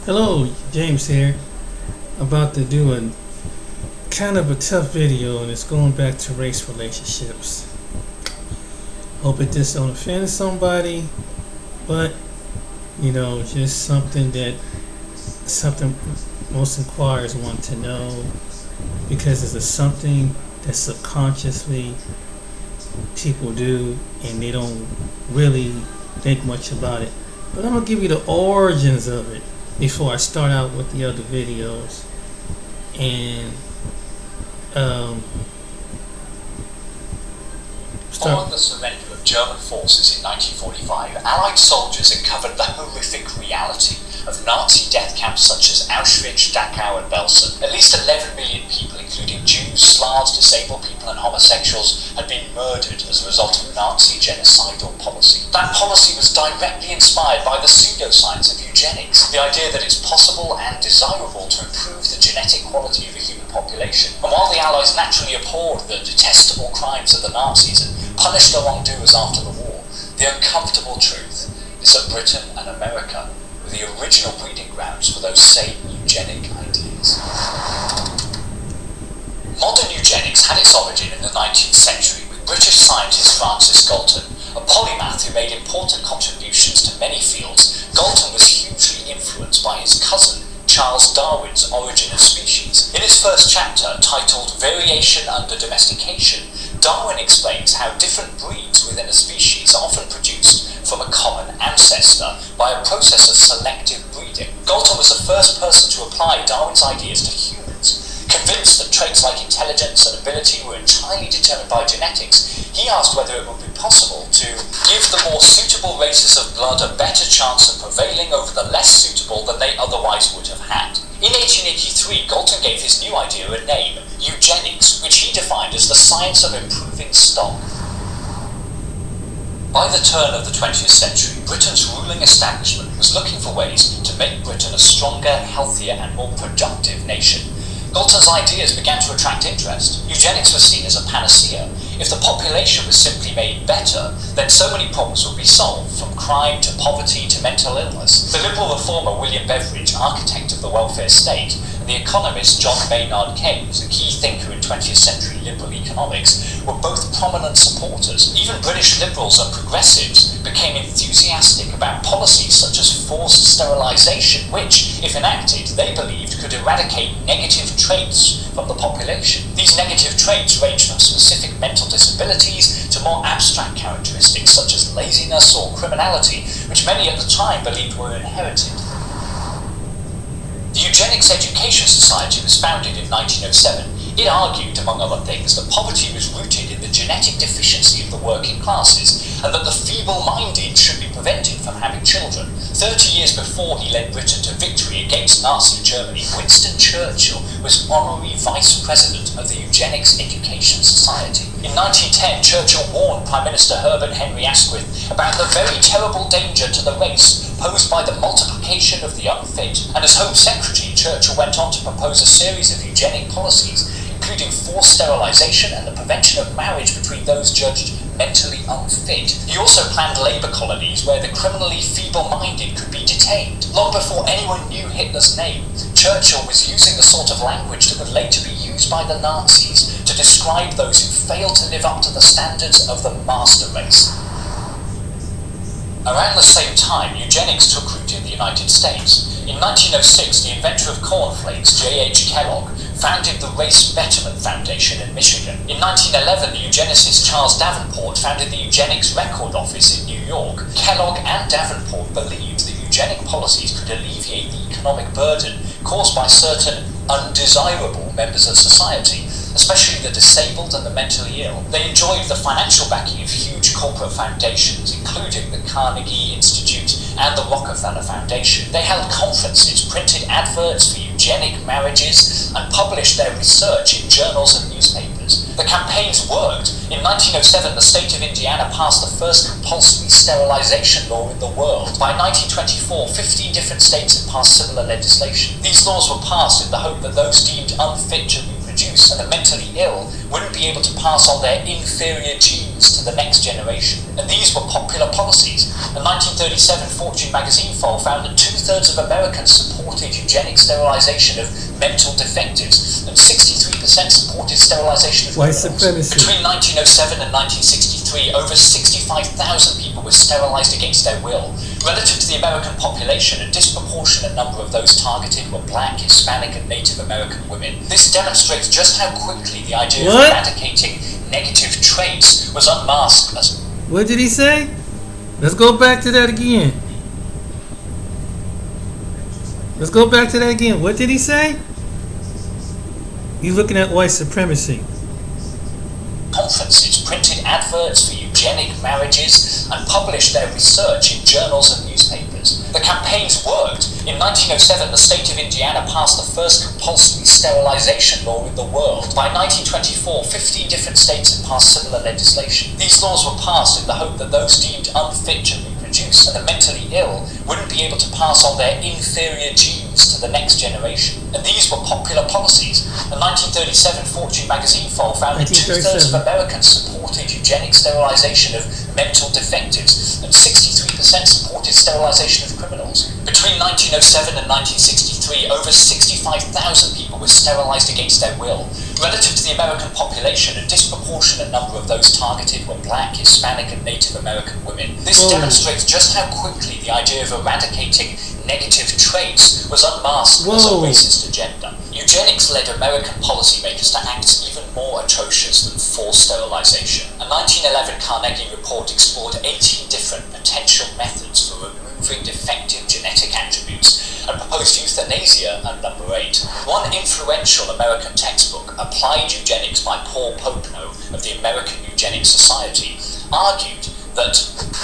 Hello, James here. About to do a kind of a tough video, and it's going back to race relationships. Hope it just don't offend somebody, but just something most inquirers want to know, because it's something that subconsciously people do and they don't really think much about it. But I'm gonna give you the origins of it before I start out with the other videos. And Following the surrender of German forces in 1945, Allied soldiers uncovered the horrific reality of Nazi death camps such as Auschwitz, Dachau and Belsen. At least 11 million people, including Jews, Slavs, disabled people and homosexuals, had been murdered as a result of Nazi genocidal policy. That policy was directly inspired by the pseudoscience of eugenics, the idea that it's possible and desirable to improve the genetic quality of a human population. And while the Allies naturally abhorred the detestable crimes of the Nazis and punished their wrongdoers after the war, the uncomfortable truth is that Britain and America were the original breeding grounds for those same eugenic ideas. Modern eugenics had its origin in the 19th century with British scientist Francis Galton. A polymath who made important contributions to many fields, Galton was hugely influenced by his cousin Charles Darwin's Origin of Species. In his first chapter, titled Variation Under Domestication, Darwin explains how different breeds within a species are often produced from a common ancestor by a process of selective breeding. Galton was the first person to apply Darwin's ideas to humans. Convinced that traits like intelligence and ability were entirely determined by genetics, he asked whether it would be possible to give the more suitable races of blood a better chance of prevailing over the less suitable than they otherwise would have had. In 1883, Galton gave his new idea a name, eugenics, which he defined as the science of improving stock. By the turn of the 20th century, Britain's ruling establishment was looking for ways to make Britain a stronger, healthier and more productive nation. Galton's ideas began to attract interest. Eugenics was seen as a panacea. If the population was simply made better, then so many problems would be solved, from crime to poverty to mental illness. The liberal reformer William Beveridge, architect of the welfare state, and the economist John Maynard Keynes, a key thinker in 20th century liberal economics, were both prominent supporters. Even British liberals and progressives became enthusiastic about policies such as forced sterilisation, which, if enacted, they believed could eradicate negative traits from the population. These negative traits ranged from specific mental disabilities to more abstract characteristics such as laziness or criminality, which many at the time believed were inherited. The Eugenics Education Society was founded in 1907. It argued, among other things, that poverty was rooted in the genetic deficiency of the working classes, and that the feeble-minded should be prevented from having children. 30 years before he led Britain to victory against Nazi Germany, Winston Churchill was honorary vice president of the Eugenics Education Society. In 1910, Churchill warned Prime Minister Herbert Henry Asquith about the very terrible danger to the race posed by the multiplication of the unfit, and as Home Secretary, Churchill went on to propose a series of eugenic policies, including forced sterilisation and the prevention of marriage between those judged mentally unfit. He also planned labour colonies where the criminally feeble-minded could be detained. Long before anyone knew Hitler's name, Churchill was using the sort of language that would later be used by the Nazis to describe those who failed to live up to the standards of the master race. Around the same time, eugenics took root in the United States. In 1906, the inventor of cornflakes, J.H. Kellogg, founded the Race Betterment Foundation in Michigan. In 1911, the eugenicist Charles Davenport founded the Eugenics Record Office in New York. Kellogg and Davenport believed that eugenic policies could alleviate the economic burden caused by certain undesirable members of society, especially the disabled and the mentally ill. They enjoyed the financial backing of huge corporate foundations, including the Carnegie Institute and the Rockefeller Foundation. They held conferences, printed adverts for eugenic marriages, and published their research in journals and newspapers. The campaigns worked. In 1907, the state of Indiana passed the first compulsory sterilisation law in the world. By 1924, 15 different states had passed similar legislation. These laws were passed in the hope that those deemed unfit to reproduce reproduce, and the mentally ill wouldn't be able to pass on their inferior genes to the next generation. And these were popular policies. A 1937 Fortune magazine poll found that 2/3 of Americans supported eugenic sterilization of mental defectives, and 63% supported sterilization of white criminals. supremacy. Between 1907 and 1963, over 65,000 people were sterilized against their will. Relative to the American population, a disproportionate number of those targeted were black, Hispanic, and Native American women. This demonstrates just how quickly the idea of eradicating negative traits was unmasked as... What did he say? Let's go back to that again. Let's go back to that again. What did he say? He's looking at white supremacy. Conferences, printed adverts for eugenic marriages, and published their research in journals and newspapers. The campaigns worked. In 1907, the state of Indiana passed the first compulsory sterilization law in the world. By 1924, 15 different states had passed similar legislation. These laws were passed in the hope that those deemed unfit to reproduce and the mentally ill wouldn't be able to pass on their inferior genes to the next generation. And these were popular policies. A 1937 Fortune magazine poll found that 2/3 of Americans supported eugenic sterilization of mental defectives, and 63% supported sterilization of criminals. Between 1907 and 1963, over 65,000 people were sterilized against their will. Relative to the American population, a disproportionate number of those targeted were black, Hispanic, and Native American women. This demonstrates just how quickly the idea of eradicating negative traits was unmasked as a racist agenda. Eugenics led American policymakers to acts even more atrocious than forced sterilization. A 1911 Carnegie report explored 18 different potential methods for removing defective genetic attributes and proposed euthanasia at number 8. One influential American textbook, Applied Eugenics by Paul Popenoe of the American Eugenics Society, argued that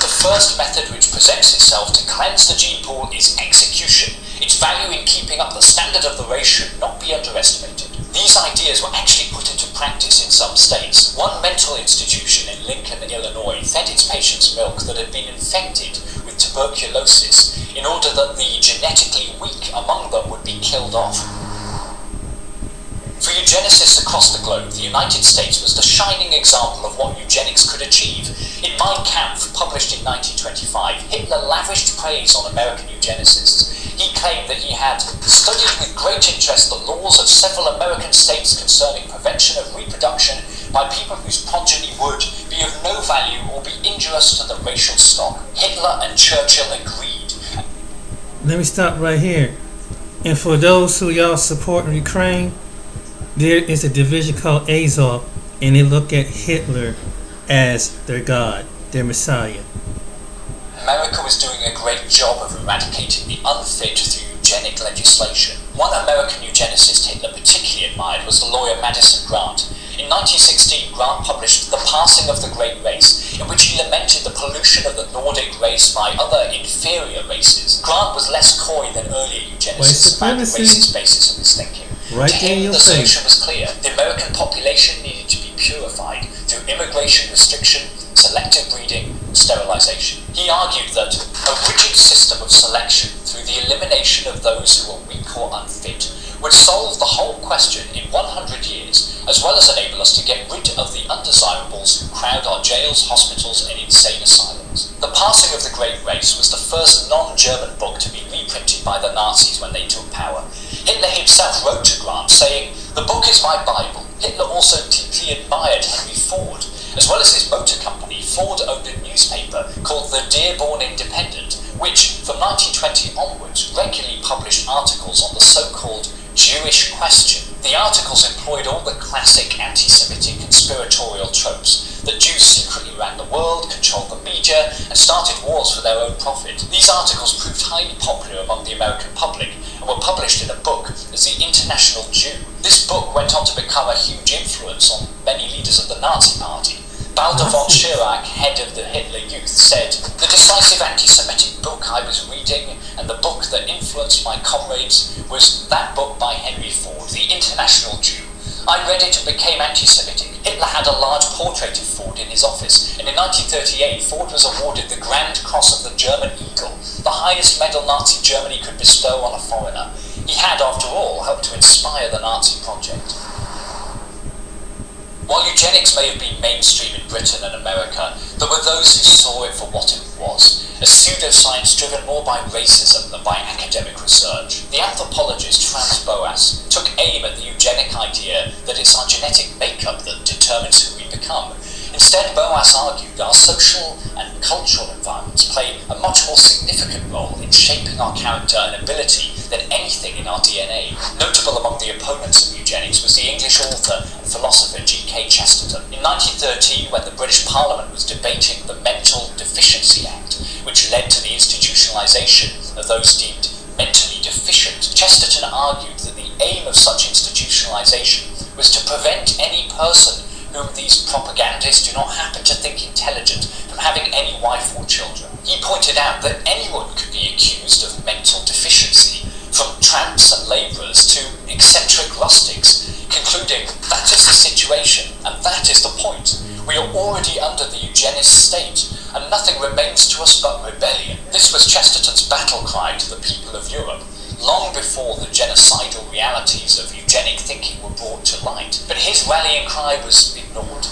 the first method which presents itself to cleanse the gene pool is execution. Its value in keeping up the standard of the race should not be underestimated. These ideas were actually put into practice in some states. One mental institution in Lincoln, Illinois, fed its patients milk that had been infected with tuberculosis in order that the genetically weak among them would be killed off. For eugenicists across the globe, the United States was the shining example of what eugenics could achieve. In Mein Kampf, published in 1925, Hitler lavished praise on American eugenicists. He claimed that he had studied with great interest the laws of several American states concerning prevention of reproduction by people whose progeny would be of no value or be injurious to the racial stock. Hitler and Churchill agreed. Let me stop right here. And for those who y'all support in Ukraine, there is a division called Azov, and they look at Hitler as their god, their messiah. America was doing a great job of eradicating the unfit through eugenic legislation. One American eugenicist Hitler particularly admired was the lawyer Madison Grant. In 1916, Grant published The Passing of the Great Race, in which he lamented the pollution of the Nordic race by other inferior races. Grant was less coy than earlier eugenicists about the racist basis of his thinking. Right to him, the solution was clear. The American population needed to be purified through immigration restriction, selective breeding, and sterilization. He argued that a rigid system of selection through the elimination of those who were weak or unfit would solve the whole question in 100 years, as well as enable us to get rid of the undesirables who crowd our jails, hospitals, and insane asylums. The Passing of the Great Race was the first non-German book to be reprinted by the Nazis when they took power. Hitler himself wrote to Grant saying, "The book is my Bible." Hitler also deeply admired Henry Ford. As well as his motor company, Ford owned a newspaper called the Dearborn Independent, which, from 1920 onwards, regularly published articles on the so-called Jewish question. The articles employed all the classic anti-Semitic conspiratorial tropes, that Jews secretly ran the world, controlled the media, and started wars for their own profit. These articles proved highly popular among the American public and were published in a book as The International Jew. This book went on to become a huge influence on many leaders of the Nazi Party. Baldur von Schirach, head of the Hitler Youth, said, "The decisive anti-Semitic book I was reading and the book that influenced my comrades was that book by Henry Ford, The International Jew. I read it and became anti-Semitic." Hitler had a large portrait of Ford in his office, and in 1938 Ford was awarded the Grand Cross of the German Eagle, the highest medal Nazi Germany could bestow on a foreigner. He had, after all, helped to inspire the Nazi project. While eugenics may have been mainstream in Britain and America, there were those who saw it for what it was, a pseudoscience driven more by racism than by academic research. The anthropologist Franz Boas took aim at the eugenic idea that it's our genetic makeup that determines who we become. Instead, Boas argued our social and cultural environments play a much more significant role in shaping our character and ability than anything in our DNA. Notable among the opponents of eugenics was the English author and philosopher G.K. Chesterton. In 1913, when the British Parliament was debating the Mental Deficiency Act, which led to the institutionalisation of those deemed mentally deficient, Chesterton argued that the aim of such institutionalisation was to prevent any person whom these propagandists do not happen to think intelligent from having any wife or children. He pointed out that anyone could be accused of mental deficiency, from tramps and labourers to eccentric rustics, concluding that is the situation and that is the point. We are already under the eugenist state, and nothing remains to us but rebellion. This was Chesterton's battle cry to the people of Europe, long before the genocidal realities of eugenic thinking were brought to light. But his rallying cry was ignored.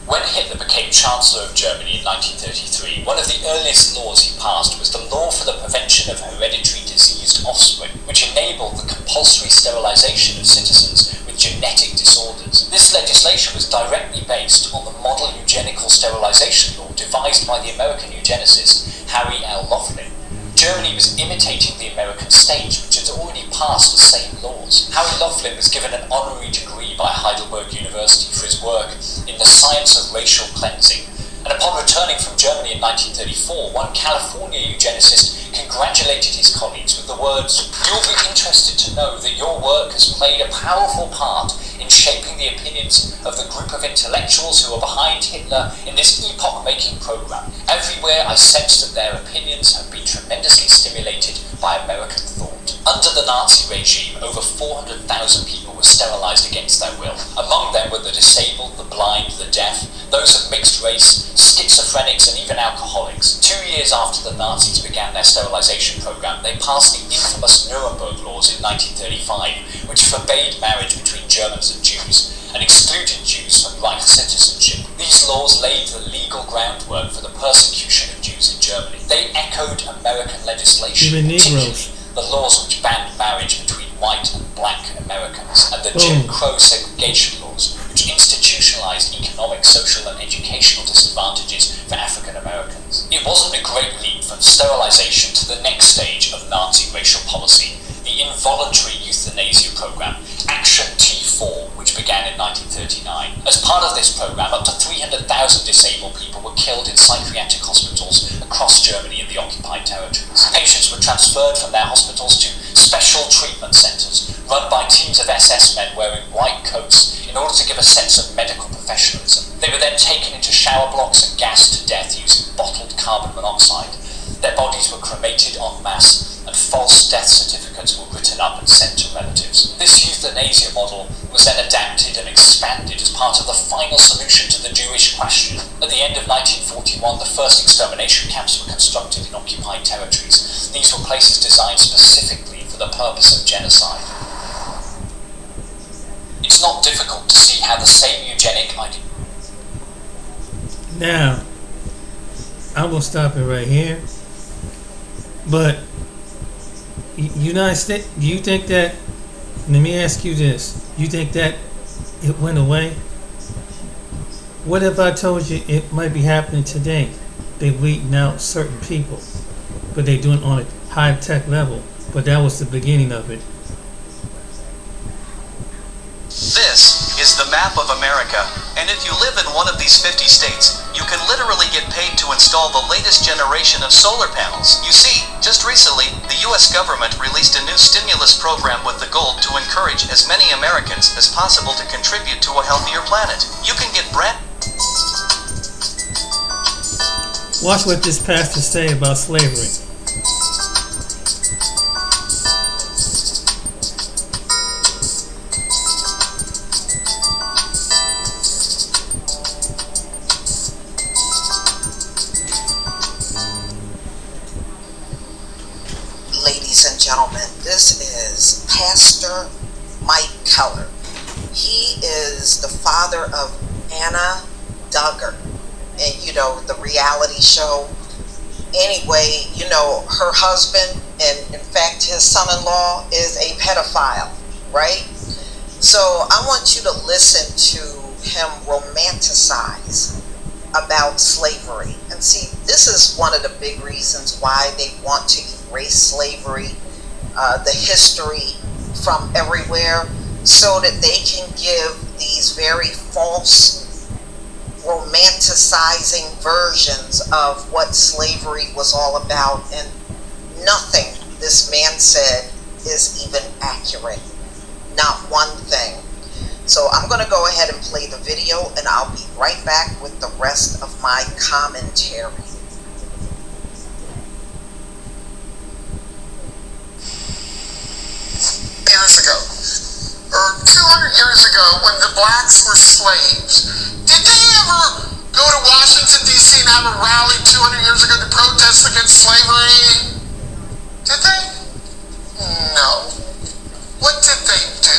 When Hitler became Chancellor of Germany in 1933, one of the earliest laws he passed was the Law for the Prevention of Hereditary Diseased Offspring, which enabled the compulsory sterilisation of citizens with genetic disorders. This legislation was directly based on the model eugenical sterilisation law devised by the American eugenicist Harry L. Laughlin. Germany was imitating the American state, which had already passed the same laws. Harry Laughlin was given an honorary degree by Heidelberg University for his work in the science of racial cleansing, and upon returning from Germany in 1934, one California eugenicist congratulated his colleagues with the words, "You'll be interested to know that your work has played a powerful part in shaping the opinions of the group of intellectuals who are behind Hitler in this epoch-making program. Everywhere I sense that their opinions have been tremendously stimulated by American thought." Under the Nazi regime, over 400,000 people were sterilized against their will. Among them were the disabled, the blind, the deaf, those of mixed race, schizophrenics, and even alcoholics. 2 years after the Nazis began their sterilization program, they passed the infamous Nuremberg laws in 1935, which forbade marriage between Germans and Jews, and excluded Jews from Reich citizenship. These laws laid the legal groundwork for the persecution of Jews in Germany. They echoed American legislation, Even particularly Negroes. the laws which banned marriage between white and black Americans, and the Jim Crow segregation laws, which institutionalized economic, social, and educational disadvantages for African Americans. It wasn't a great leap from sterilization to the next stage of Nazi racial policy, the involuntary euthanasia program, Action T4, which began in 1939. As part of this program, up to 300,000 disabled people were killed in psychiatric hospitals across Germany and the occupied territories. Patients were transferred from their hospitals to special treatment centres, run by teams of SS men wearing white coats in order to give a sense of medical professionalism. They were then taken into shower blocks and gassed to death using bottled carbon monoxide. Their bodies were cremated en masse, and false death certificates were written up and sent to relatives. This euthanasia model was then adapted and expanded as part of the final solution to the Jewish question. At the end of 1941, the first extermination camps were constructed in occupied territories. These were places designed specifically for the purpose of genocide. It's not difficult to see how the same eugenic idea... Now, I will stop it right here. But United States, do you think that? Let me ask you this: you think that it went away? What if I told you it might be happening today? They're weeding out certain people, but they're doing it on a high-tech level. But that was the beginning of it. This is the map of America, and if you live in one of these 50 states, you can literally get paid to install the latest generation of solar panels. You see, just recently, the US government released a new stimulus program with the goal to encourage as many Americans as possible to contribute to a healthier planet. You can get brand... Watch what this pastor say about slavery. Ladies and gentlemen, this is Pastor Mike Keller. He is the father of Anna Duggar, and the reality show. Anyway, her husband, and in fact his son-in-law, is a pedophile, right? So I want you to listen to him romanticize about slavery. And see, this is one of the big reasons why they want to erase slavery, the history from everywhere, so that they can give these very false, romanticizing versions of what slavery was all about. And nothing this man said is even accurate. Not one thing. So I'm going to go ahead and play the video, and I'll be right back with the rest of my commentary. Years ago, or 200 years ago, when the blacks were slaves, did they ever go to Washington, D.C. and have a rally 200 years ago to protest against slavery? Did they? No. What did they do?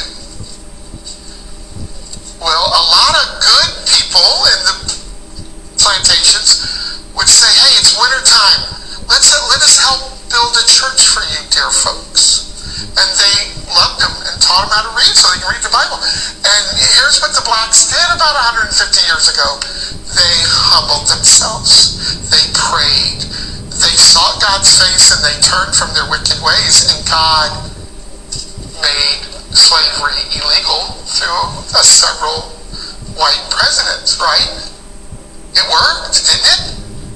Well, a lot of good people in the plantations would say, hey, it's winter time. Let us help build a church for you, dear folks. And they loved them and taught them how to read so they can read the Bible. And here's what the blacks did about 150 years ago. They humbled themselves. They prayed. They sought God's face and they turned from their wicked ways. And God made slavery illegal through several white presidents, right? It worked, didn't it?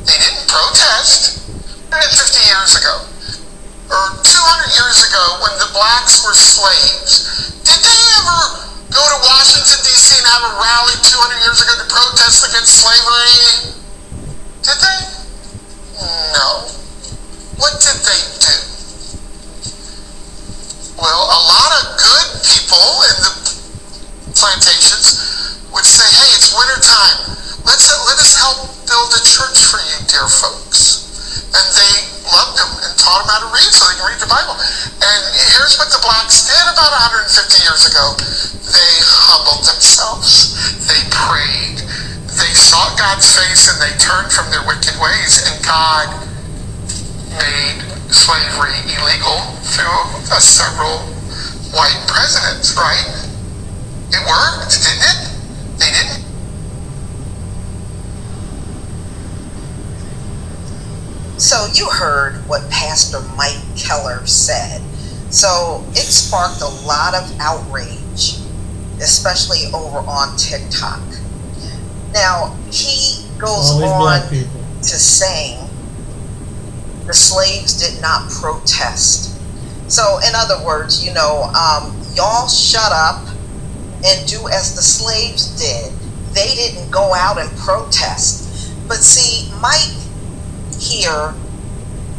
They didn't protest. 150 years ago, or 200 years ago, when the blacks were slaves, did they ever go to Washington, D.C. and have a rally 200 years ago to protest against slavery? Did they? No. What did they do? Well, a lot of good people in the plantations would say, hey, it's winter time. Let us help build a church for you, dear folks. And they loved them and taught them how to read so they can read the Bible. And here's what the blacks did about 150 years ago. They humbled themselves. They prayed. They sought God's face and they turned from their wicked ways. And God made slavery illegal through several white presidents, right? It worked, didn't it? They didn't. So you heard what Pastor Mike Keller said. So it sparked a lot of outrage, especially over on TikTok. Now, he goes on to saying the slaves did not protest. So in other words, y'all shut up and do as the slaves did. They didn't go out and protest. But see, Mike here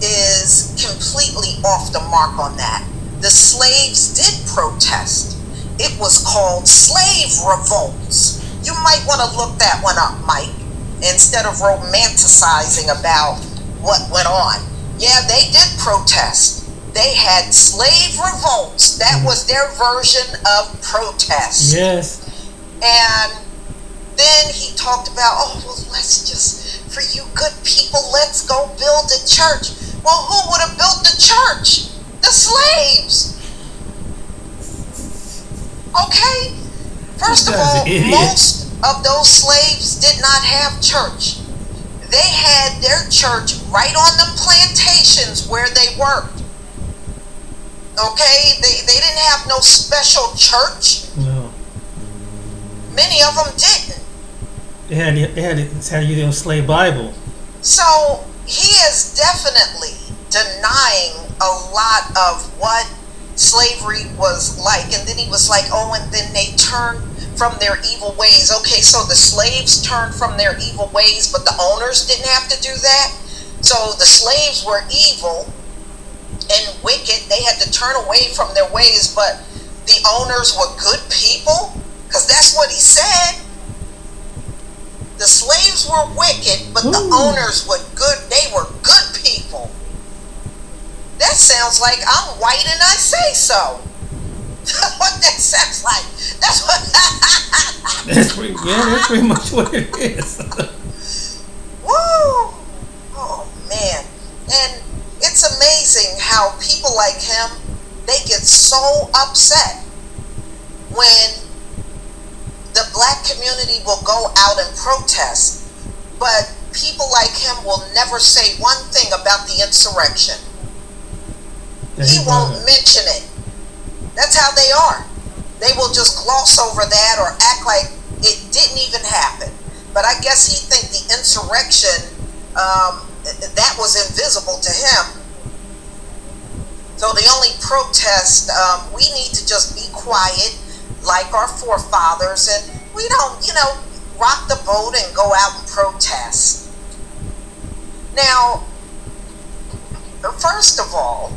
is completely off the mark on that. The slaves did protest. It was called slave revolts. You might want to look that one up, Mike, instead of romanticizing about what went on. Yeah, they did protest. They had slave revolts. That was their version of protest. Yes. And then he talked about, let's just, for you good people, let's go build a church. Well, who would have built the church? The slaves. Okay? First of all, most of those slaves did not have church. They had their church right on the plantations where they worked. Okay? They didn't have no special church. No. Many of them didn't. They had to use their slave Bible. So he is definitely denying a lot of what slavery was like. And then he was like, and then they turned from their evil ways. Okay, so the slaves turned from their evil ways, but the owners didn't have to do that. So the slaves were evil and wicked. They had to turn away from their ways, but the owners were good people, because that's what he said. The slaves were wicked, but the owners were good. They were good people. That sounds like I'm white and I say so. What that sounds like. That's what. That's pretty much what it is. Woo! Oh man. And it's amazing how people like him, they get so upset when the black community will go out and protest, but people like him will never say one thing about the insurrection. He won't mention it. That's how they are. They will just gloss over that or act like it didn't even happen. But I guess he think the insurrection, that was invisible to him. So the only protest, we need to just be quiet like our forefathers, and we don't, rock the boat and go out and protest. Now, first of all,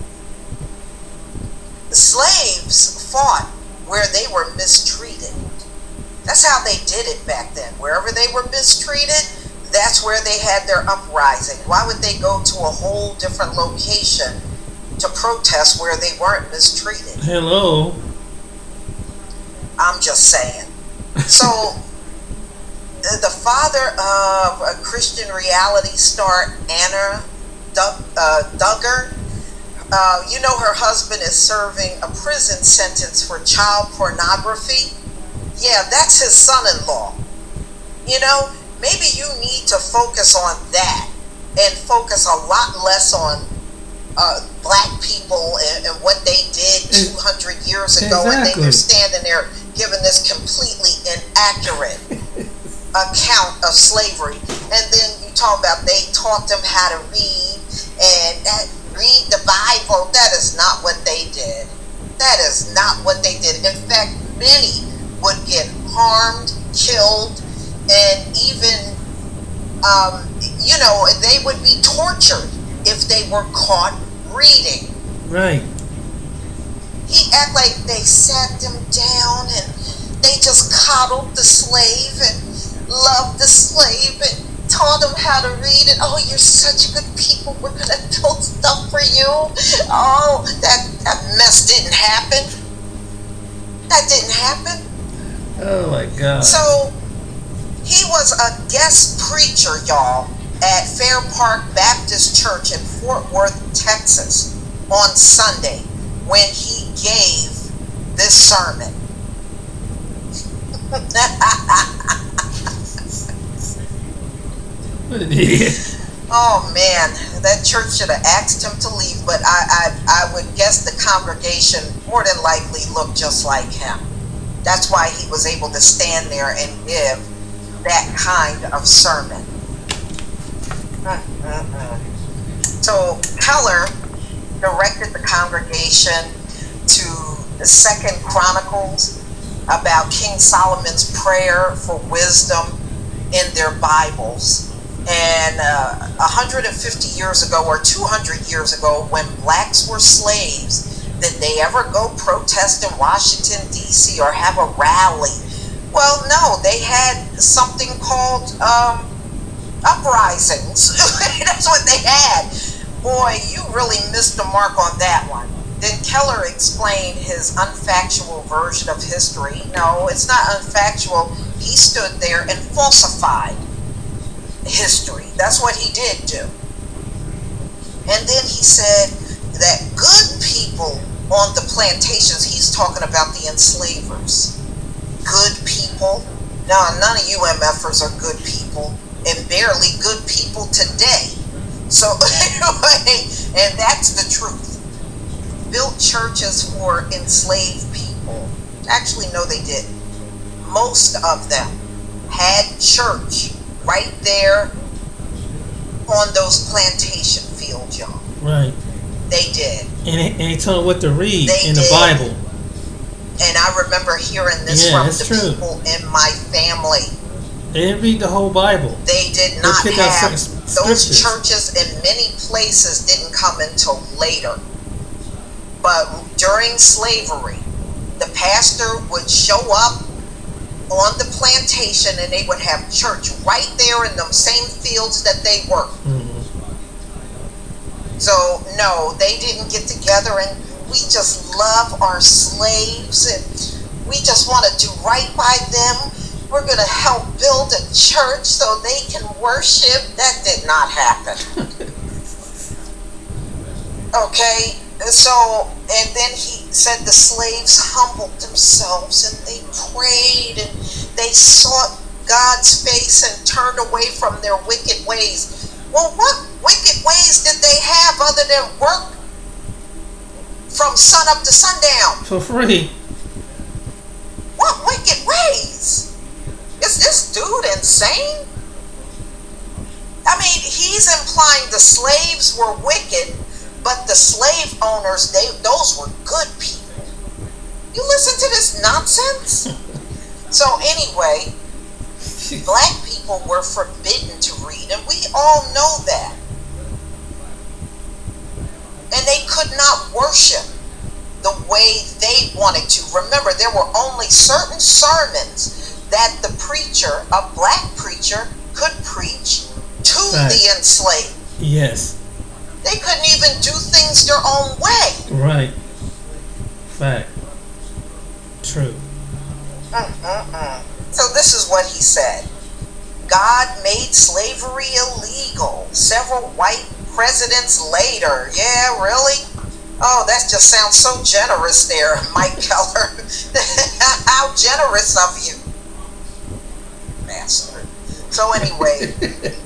slaves fought where they were mistreated. That's how they did it back then. Wherever they were mistreated, that's where they had their uprising. Why would they go to a whole different location to protest where they weren't mistreated? Hello. I'm just saying. So, the father of a Christian reality star, Anna Duggar, her husband is serving a prison sentence for child pornography. Yeah, that's his son-in-law. Maybe you need to focus on that and focus a lot less on black people and what they did 200 years ago. Exactly. And then you're standing there giving this completely inaccurate account of slavery. And then you talk about they taught them how to read and read the Bible. That is not what they did. That is not what they did. In fact, many would get harmed, killed, and even, they would be tortured if they were caught reading. Right. He act like they sat them down and they just coddled the slave and loved the slave and taught them how to read, and oh, you're such good people, we're gonna build stuff for you. Oh, that mess didn't happen. That didn't happen. Oh my God. So he was a guest preacher, y'all, at Fair Park Baptist Church in Fort Worth, Texas on Sunday when he gave this sermon. What an idiot. Oh man, that church should have asked him to leave, but I would guess the congregation more than likely looked just like him. That's why he was able to stand there and give that kind of sermon. So Keller directed the congregation to the 2nd Chronicles about King Solomon's prayer for wisdom in their Bibles. And 150 years ago or 200 years ago, when blacks were slaves, did they ever go protest in Washington, D.C. or have a rally? Well, no, they had something called uprisings. That's what they had. Boy, you really missed the mark on that one. Then Keller explained his unfactual version of history. No, it's not unfactual. He stood there and falsified history. That's what he did do. And then he said that good people on the plantations, he's talking about the enslavers. Good people. Now, none of you MFers are good people, and barely good people today. So, anyway, and that's the truth. Built churches for enslaved people. Actually, no, they didn't. Most of them had church right there on those plantation fields, y'all. Right. They did. And he told them what to read They in the did. Bible. And I remember hearing this Yeah, from that's the true. people in my family. They didn't read the whole Bible. They did not pick out have certain those scriptures. churches in many places didn't come until later. But during slavery, the pastor would show up on the plantation and they would have church right there in them same fields that they worked. Mm-hmm. So no, they didn't get together and we just love our slaves and we just want to do right by them. We're going to help build a church so they can worship. That did not happen. Okay, so, and then he said the slaves humbled themselves and they prayed and they sought God's face and turned away from their wicked ways. Well, what wicked ways did they have other than work from sun up to sundown? For free. What wicked ways? Is this dude insane? I mean, he's implying the slaves were wicked, but the slave owners, those were good people. You listen to this nonsense? So anyway, black people were forbidden to read, and we all know that. And they could not worship the way they wanted to. Remember, there were only certain sermons that the preacher, a black preacher, could preach to the enslaved. Yes. They couldn't even do things their own way. Right. Fact. True. So this is what he said. God made slavery illegal several white presidents later. Yeah, really? Oh, that just sounds so generous there, Mike Keller. How generous of you. Bastard. So anyway,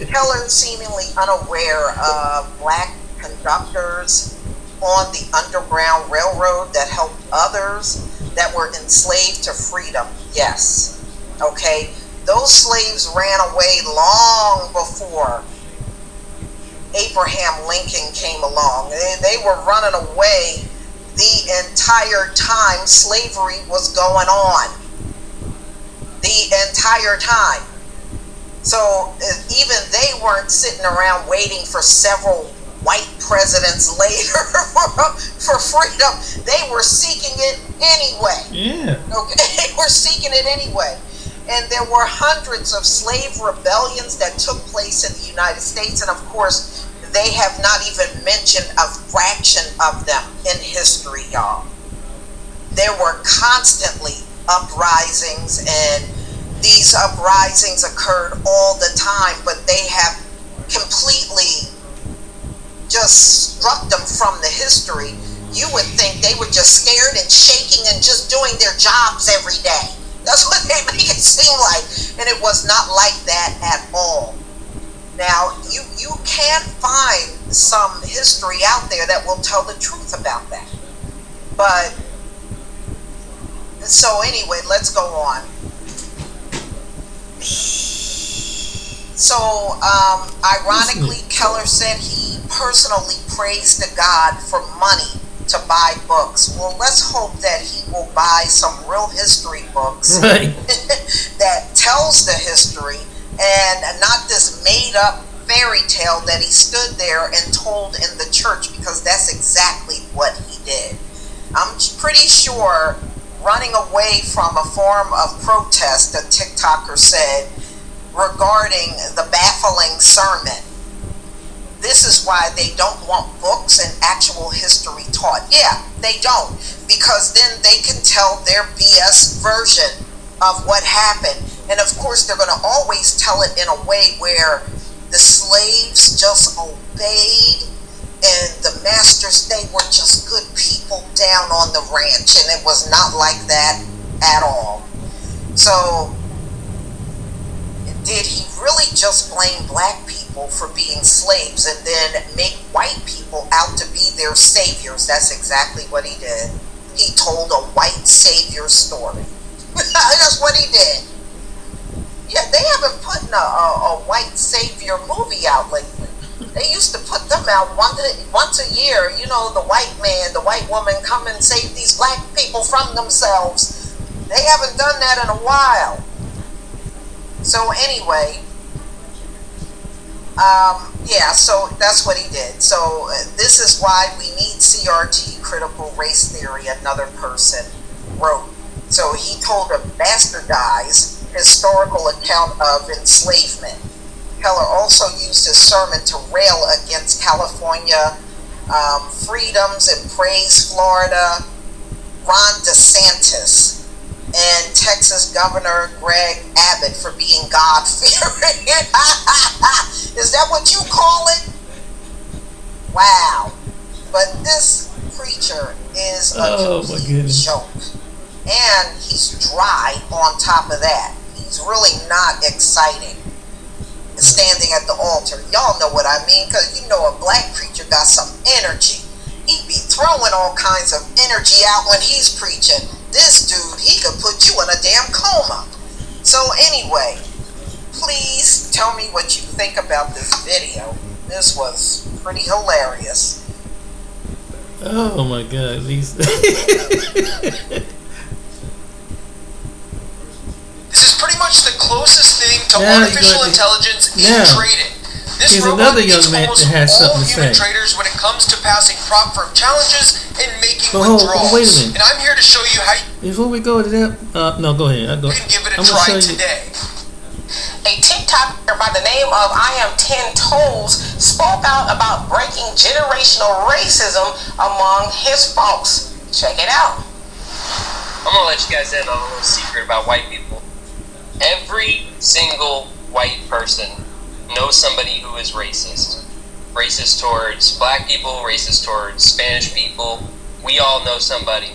Keller, seemingly unaware of black conductors on the Underground Railroad that helped others that were enslaved to freedom. Yes. Okay. Those slaves ran away long before Abraham Lincoln came along. They were running away the entire time slavery was going on. The entire time. So even they weren't sitting around waiting for several white presidents later for freedom. They were seeking it anyway. Yeah. Okay, they were seeking it anyway. And there were hundreds of slave rebellions that took place in the United States. And of course, they have not even mentioned a fraction of them in history, y'all. There were constantly uprisings, and these uprisings occurred all the time, but they have completely just struck them from the history. You would think they were just scared and shaking and just doing their jobs every day. That's what they make it seem like. And it was not like that at all. Now, you can find some history out there that will tell the truth about that. But, so anyway, let's go on. So, ironically, Keller said he personally prays to God for money to buy books. Well, let's hope that he will buy some real history books that tells the history and not this made-up fairy tale that he stood there and told in the church, because that's exactly what he did. I'm pretty sure running away from a form of protest, a TikToker said, regarding the baffling sermon. This is why they don't want books and actual history taught. Yeah, they don't, because then they can tell their BS version of what happened. And of course, they're going to always tell it in a way where the slaves just obeyed and the masters, they were just good people down on the ranch, and it was not like that at all. So, did he really just blame black people for being slaves and then make white people out to be their saviors? That's exactly what he did. He told a white savior story. That's what he did. Yeah, they haven't put a white savior movie out lately. They used to put them out once a year. You know, the white man, the white woman come and save these black people from themselves. They haven't done that in a while. So anyway, yeah, so that's what he did. So this is why we need CRT, critical race theory, another person wrote. So he told a bastardized historical account of enslavement. Keller also used his sermon to rail against California freedoms and praise Florida, Ron DeSantis, and Texas Governor Greg Abbott for being God-fearing. Is that what you call it? Wow. But this preacher is a joke. And he's dry on top of that. He's really not exciting. Standing at the altar. Y'all know what I mean, because you know a black preacher got some energy. He be throwing all kinds of energy out when he's preaching. This dude, he could put you in a damn coma. So anyway, please tell me what you think about this video. This was pretty hilarious. Oh my God, Lisa. This is pretty much the closest thing to artificial intelligence in trading. This here's robot another young beats man almost that has all something to human say. traders when it comes to passing prop firm challenges and making But withdrawals. wait a minute. And I'm here to show you how Before we go to that, no, go ahead. you can give it a try today. A TikToker by the name of I Am 10 Toes spoke out about breaking generational racism among his folks. Check it out. I'm gonna let you guys in on a little secret about white people. Every single white person knows somebody who is racist. Racist towards black people, racist towards Spanish people. We all know somebody.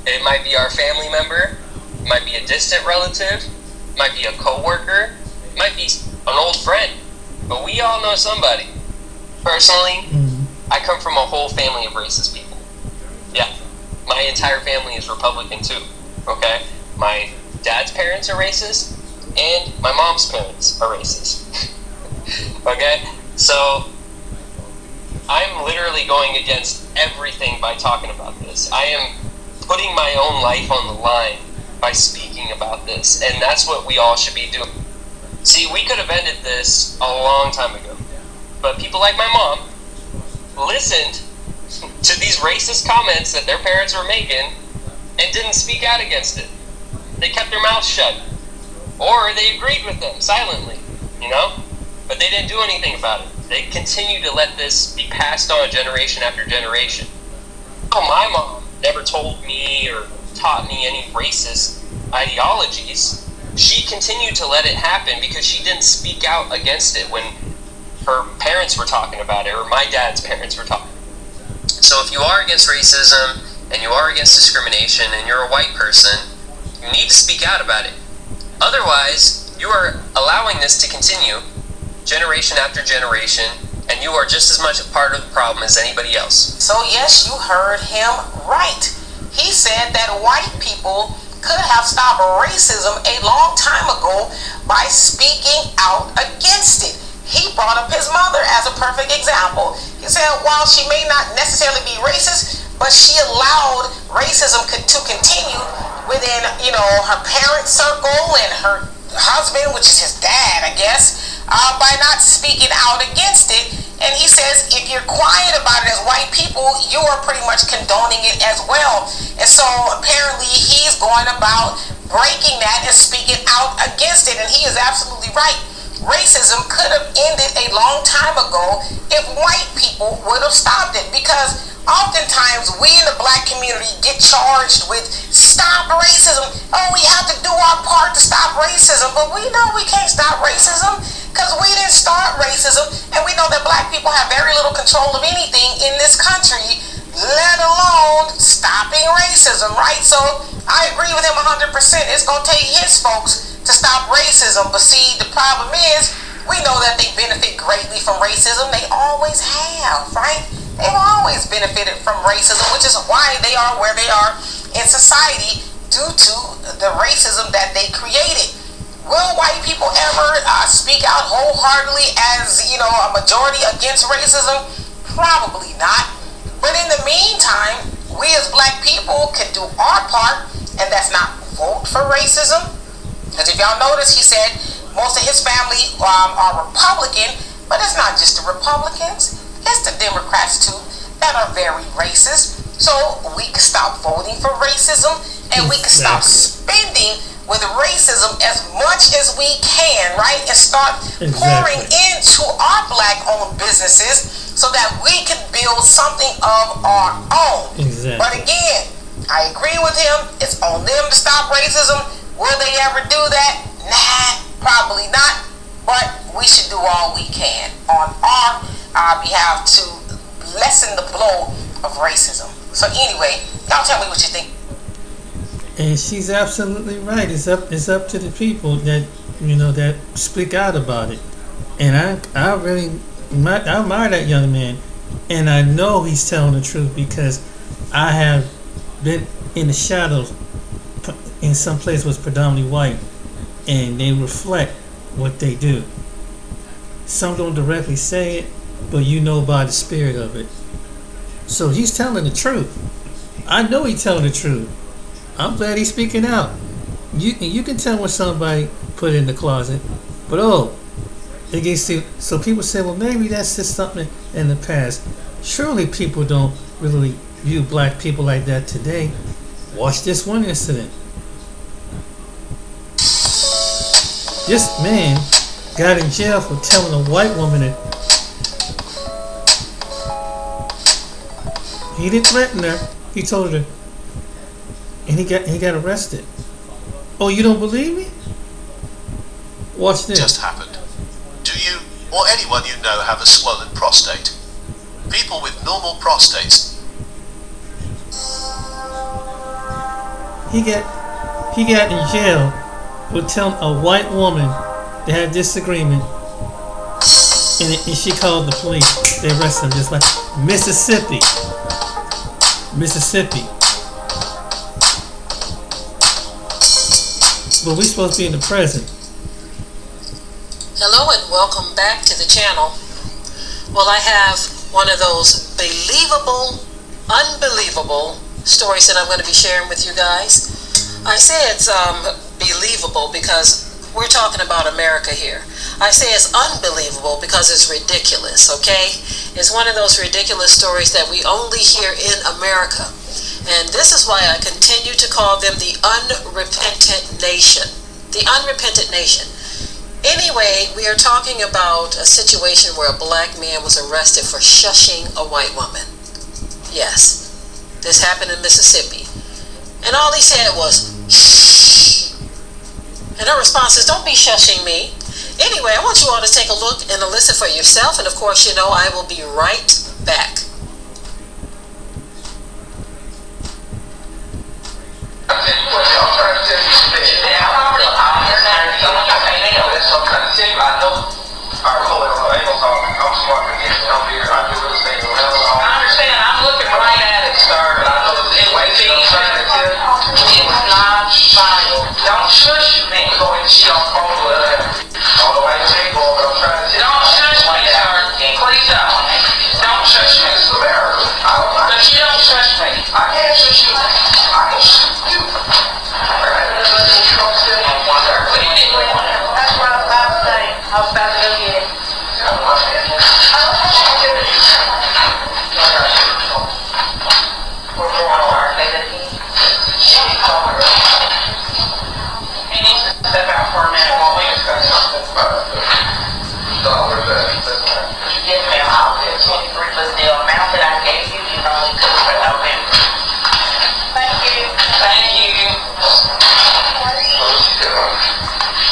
It might be our family member, it might be a distant relative, it might be a coworker, it might be an old friend, but we all know somebody. Personally, I come from a whole family of racist people. Yeah, my entire family is Republican too, okay? My dad's parents are racist, and my mom's parents are racist. Okay? So, I'm literally going against everything by talking about this. I am putting my own life on the line by speaking about this, and that's what we all should be doing. See, we could have ended this a long time ago, but people like my mom listened to these racist comments that their parents were making and didn't speak out against it. They kept their mouths shut. Or they agreed with them silently, you know? But they didn't do anything about it. They continue to let this be passed on generation after generation. Oh, my mom never told me or taught me any racist ideologies. She continued to let it happen because she didn't speak out against it when her parents were talking about it, or my dad's parents were talking. So if you are against racism, and you are against discrimination, and you're a white person, you need to speak out about it. Otherwise, you are allowing this to continue generation after generation, and you are just as much a part of the problem as anybody else. So yes, you heard him right. He said that white people could have stopped racism a long time ago by speaking out against it. He brought up his mother as a perfect example. He said while she may not necessarily be racist, but she allowed racism to continue within, her parent circle and her husband, which is his dad, I guess, by not speaking out against it. And he says if you're quiet about it as white people, you are pretty much condoning it as well. And so apparently he's going about breaking that and speaking out against it. And he is absolutely right. Racism could have ended a long time ago if white people would have stopped it, because oftentimes we in the black community get charged with stop racism. Oh, we have to do our part to stop racism, but we know we can't stop racism because we didn't start racism, and we know that black people have very little control of anything in this country, let alone stopping racism, right? So I agree with him 100%. It's going to take his folks to stop racism. But see, the problem is, we know that they benefit greatly from racism. They always have, right? They've always benefited from racism, which is why they are where they are in society due to the racism that they created. Will white people ever speak out wholeheartedly as, a majority against racism? Probably not. But in the meantime, we as black people can do our part, and that's not vote for racism. Because if y'all notice, he said most of his family are Republican, but it's not just the Republicans, it's the Democrats too that are very racist. So we can stop voting for racism, and we can stop spending with racism as much as we can, right? And start pouring into our black-owned businesses so that we can build something of our own. Exactly. But again, I agree with him. It's on them to stop racism. Will they ever do that? Nah, probably not. But we should do all we can on our behalf to lessen the blow of racism. So anyway, y'all tell me what you think. And she's absolutely right. It's up to the people that that speak out about it. And I really admire that young man, and I know he's telling the truth because I have been in the shadows in some place was predominantly white, and they reflect what they do. Some don't directly say it, but you know by the spirit of it. So he's telling the truth. I know he's telling the truth. I'm glad he's speaking out. You can tell when somebody put it in the closet, but it gets so people say, well, maybe that's just something in the past. Surely people don't really view black people like that today. Watch this one incident. This man got in jail for telling a white woman that he didn't threaten her. He told her, and he got arrested. Oh, you don't believe me? Watch this. Just happened. Do you or anyone you know have a swollen prostate? People with normal prostates. He got in jail for telling a white woman they had a disagreement, and she called the police. They arrested him just like Mississippi. But we supposed to be in the present. Hello and welcome back to the channel. Well, I have one of those believable, unbelievable stories that I'm going to be sharing with you guys. I say it's believable because we're talking about America here. I say it's unbelievable because it's ridiculous, okay? It's one of those ridiculous stories that we only hear in America. And this is why I continue to call them the unrepentant nation. The unrepentant nation. Anyway, we are talking about a situation where a black man was arrested for shushing a white woman. Yes, this happened in Mississippi. And all he said was, shh. And her response is, don't be shushing me. Anyway, I want you all to take a look and a listen for yourself. And of course, I will be right back. Don't shush me. Don't shush me, sir. Please don't. Don't shush me. But you don't shush me. I can't shush you. I can shoot you. That's what I was about to say. I was about to go get it. He needs to step out for a minute while we discuss something. You give me a house at 23 for the amount that I gave you. You only took for November. Thank you. Thank you.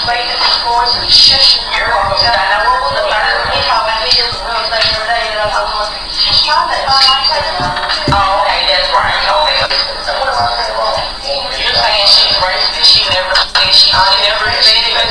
Waiting at this course and shushing your I know what was the third. He called me here for real estate the other day and I was like, oh, okay, that's right. Okay. You're saying she's racist and she never said she never said anything.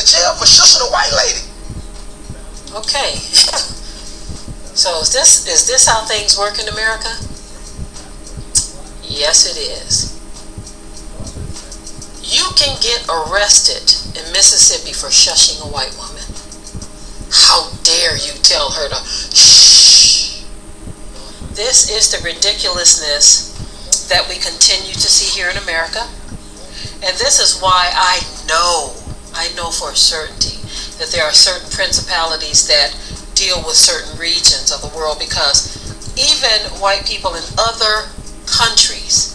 jail for shushing a white lady. Okay. So is this how things work in America? Yes, it is. You can get arrested in Mississippi for shushing a white woman. How dare you tell her to shh? This is the ridiculousness that we continue to see here in America. And this is why I know for a certainty that there are certain principalities that deal with certain regions of the world, because even white people in other countries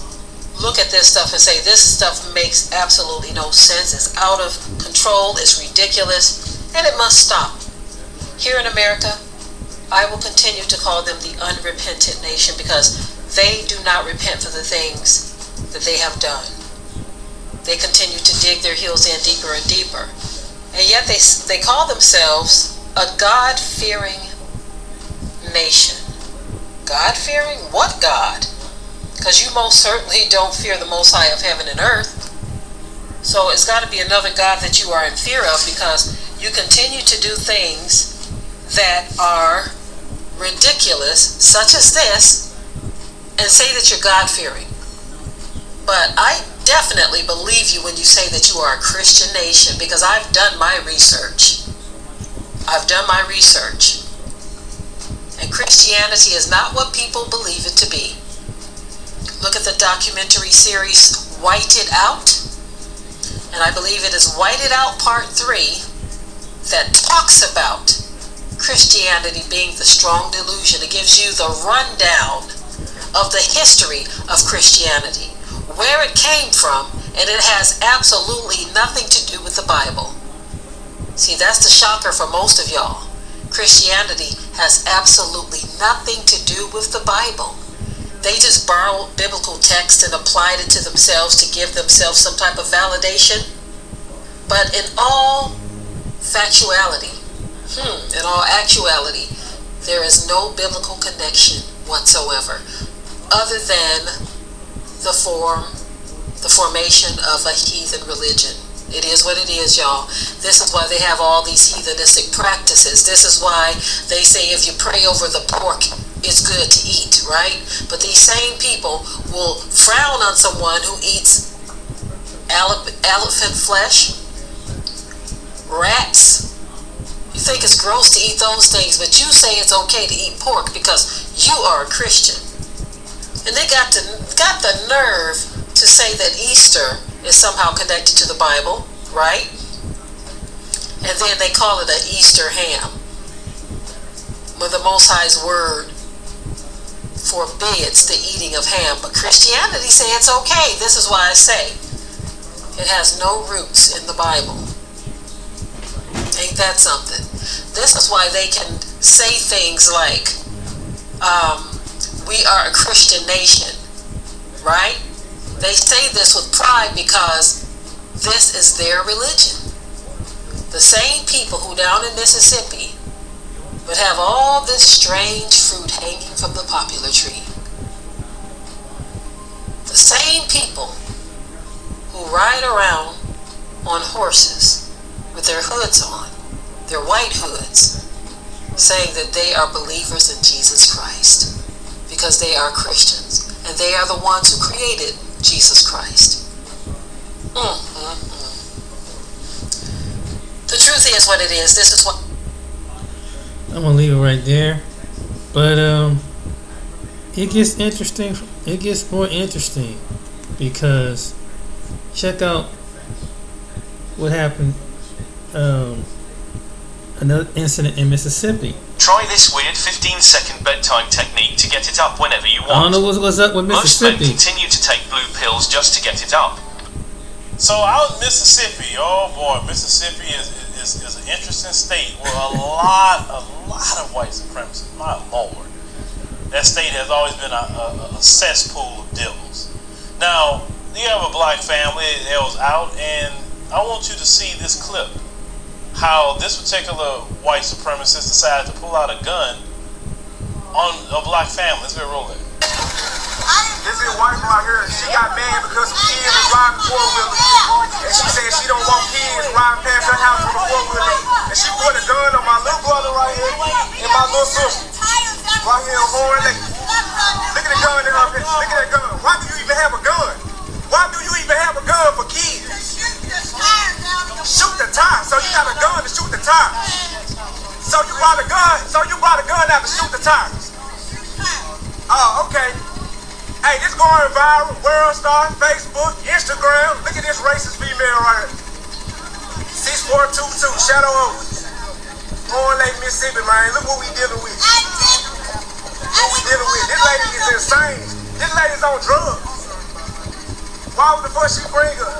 look at this stuff and say, this stuff makes absolutely no sense, it's out of control, it's ridiculous, and it must stop. Here in America, I will continue to call them the unrepentant nation, because they do not repent for the things that they have done. They continue to dig their heels in deeper and deeper. And yet they call themselves a God-fearing nation. God-fearing? What God? Because you most certainly don't fear the Most High of heaven and earth. So it's got to be another God that you are in fear of, because you continue to do things that are ridiculous, such as this, and say that you're God-fearing. But I definitely believe you when you say that you are a Christian nation, because I've done my research. And Christianity is not what people believe it to be. Look at the documentary series White It Out. And I believe it is White It Out Part 3 that talks about Christianity being the strong delusion. It gives you the rundown of the history of Christianity, where it came from, and it has absolutely nothing to do with the Bible. See, that's the shocker for most of y'all. Christianity has absolutely nothing to do with the Bible. They just borrowed biblical text and applied it to themselves to give themselves some type of validation. But in all factuality, in all actuality, there is no biblical connection whatsoever, other than the formation of a heathen religion. It is what it is, y'all. This is why they have all these heathenistic practices. This is why they say if you pray over the pork, it's good to eat, right? But these same people will frown on someone who eats elephant flesh, rats. You think it's gross to eat those things, but you say it's okay to eat pork because you are a Christian. And they got the nerve to say that Easter is somehow connected to the Bible, right? And then they call it an Easter ham, when the Most High's word forbids the eating of ham. But Christianity say it's okay. This is why I say it has no roots in the Bible. Ain't that something? This is why they can say things like, we are a Christian nation, right? They say this with pride because this is their religion. The same people who down in Mississippi would have all this strange fruit hanging from the popular tree. The same people who ride around on horses with their hoods on, their white hoods, saying that they are believers in Jesus Christ because they are Christians, and they are the ones who created Jesus Christ. The truth is what it is. This is what I'm gonna leave it right there. But it gets interesting. It gets more interesting because check out what happened. Another incident in Mississippi. Try this weird 15-second bedtime technique to get it up whenever you want. I don't know what's up with Mississippi. Most men continue to take blue pills just to get it up. So out in Mississippi, oh boy, Mississippi is an interesting state with a lot of white supremacists. My lord, that state has always been a cesspool of devils. Now you have a black family that was out, and I want you to see this clip. How this particular white supremacist decided to pull out a gun on a black family. Let's go roll it. I This is white boy here. She got mad because some kids was riding four-wheelers. And she said she don't want kids riding past her house with a four-wheeler. And she put a gun on my little brother right here and my little sister. Right here on Horn Lake. Look at the gun in her picture. Look at that gun. Why do you even have a gun? Why do you even have a gun for kids? Shoot the tire. So you got a gun to shoot the tire. So you brought a gun out to shoot the tires. Oh, okay. Hey, this going viral. World Star, Facebook, Instagram. Look at this racist female right here. 6422, Shadow Oak. Horn Lake, Mississippi, man. Look what we dealing with. What we dealing with. This lady is insane. This lady's on drugs. Why would the fuck she bring her?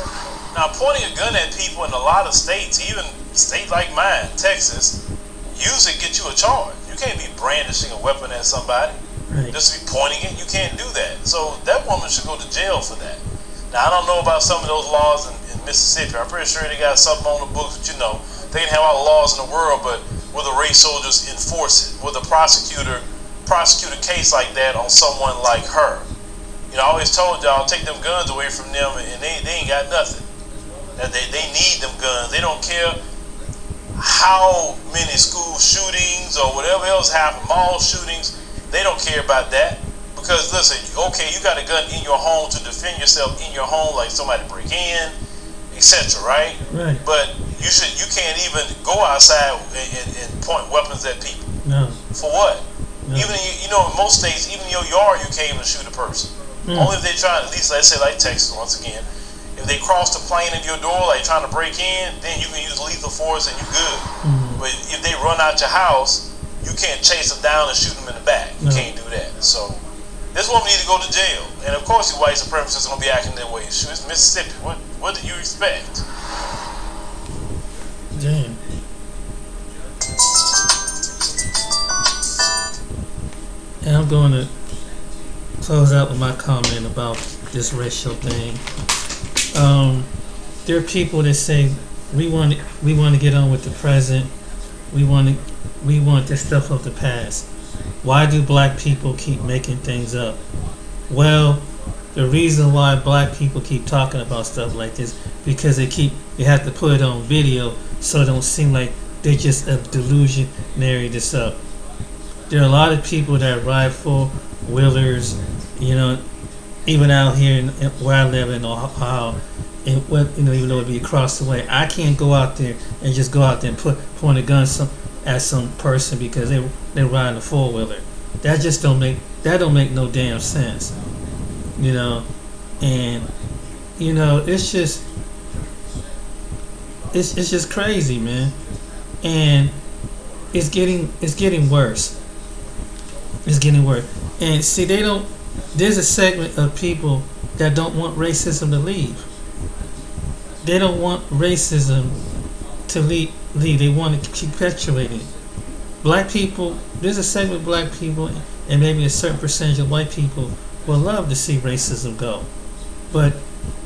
Now, pointing a gun at people in a lot of states, even state like mine, Texas, usually get you a charge. You can't be brandishing a weapon at somebody. Right. Just be pointing it. You can't do that. So that woman should go to jail for that. Now, I don't know about some of those laws in Mississippi. I'm pretty sure they got something on the books, but you know, they can have all the laws in the world, but will the race soldiers enforce it? Will the prosecutor prosecute a case like that on someone like her? You know, I always told y'all, take them guns away from them, and they ain't got nothing. That they need them guns. They don't care how many school shootings or whatever else happen, mall shootings. They don't care about that. Because listen, okay, you got a gun in your home to defend yourself in your home, like somebody break in, etc. Right? Right. But you can't even go outside and point weapons at people. No. For what? No. Even in most states, even in your yard, you can't even shoot a person. Only if they try. At least let's say like Texas once again. If they cross the plane of your door, like trying to break in, then you can use lethal force and you're good. But if they run out your house, you can't chase them down and shoot them in the back. You can't do that. So this woman needs to go to jail. And of course, you white supremacists are gonna be acting that way. Shoot, it's Mississippi. What do you expect? Damn. And I'm going to close out with my comment about this racial thing. There are people that say we want to get on with the present. We want this stuff of the past. Why do black people keep making things up? Well, the reason why black people keep talking about stuff like this because they have to put it on video so it don't seem like they're just a delusionary this up. There are a lot of people that ride four-wheelers, even out here where I live in Ohio, and even though it be across the way, I can't go out there and just go out there and point a gun at some person because they're riding a four-wheeler. That just don't make no damn sense, and it's just crazy, man, and it's getting worse. It's getting worse. And see, there's a segment of people that don't want racism to leave. They don't want racism to leave. They want to keep perpetuating it. Black people, there's a segment of black people and maybe a certain percentage of white people will love to see racism go. But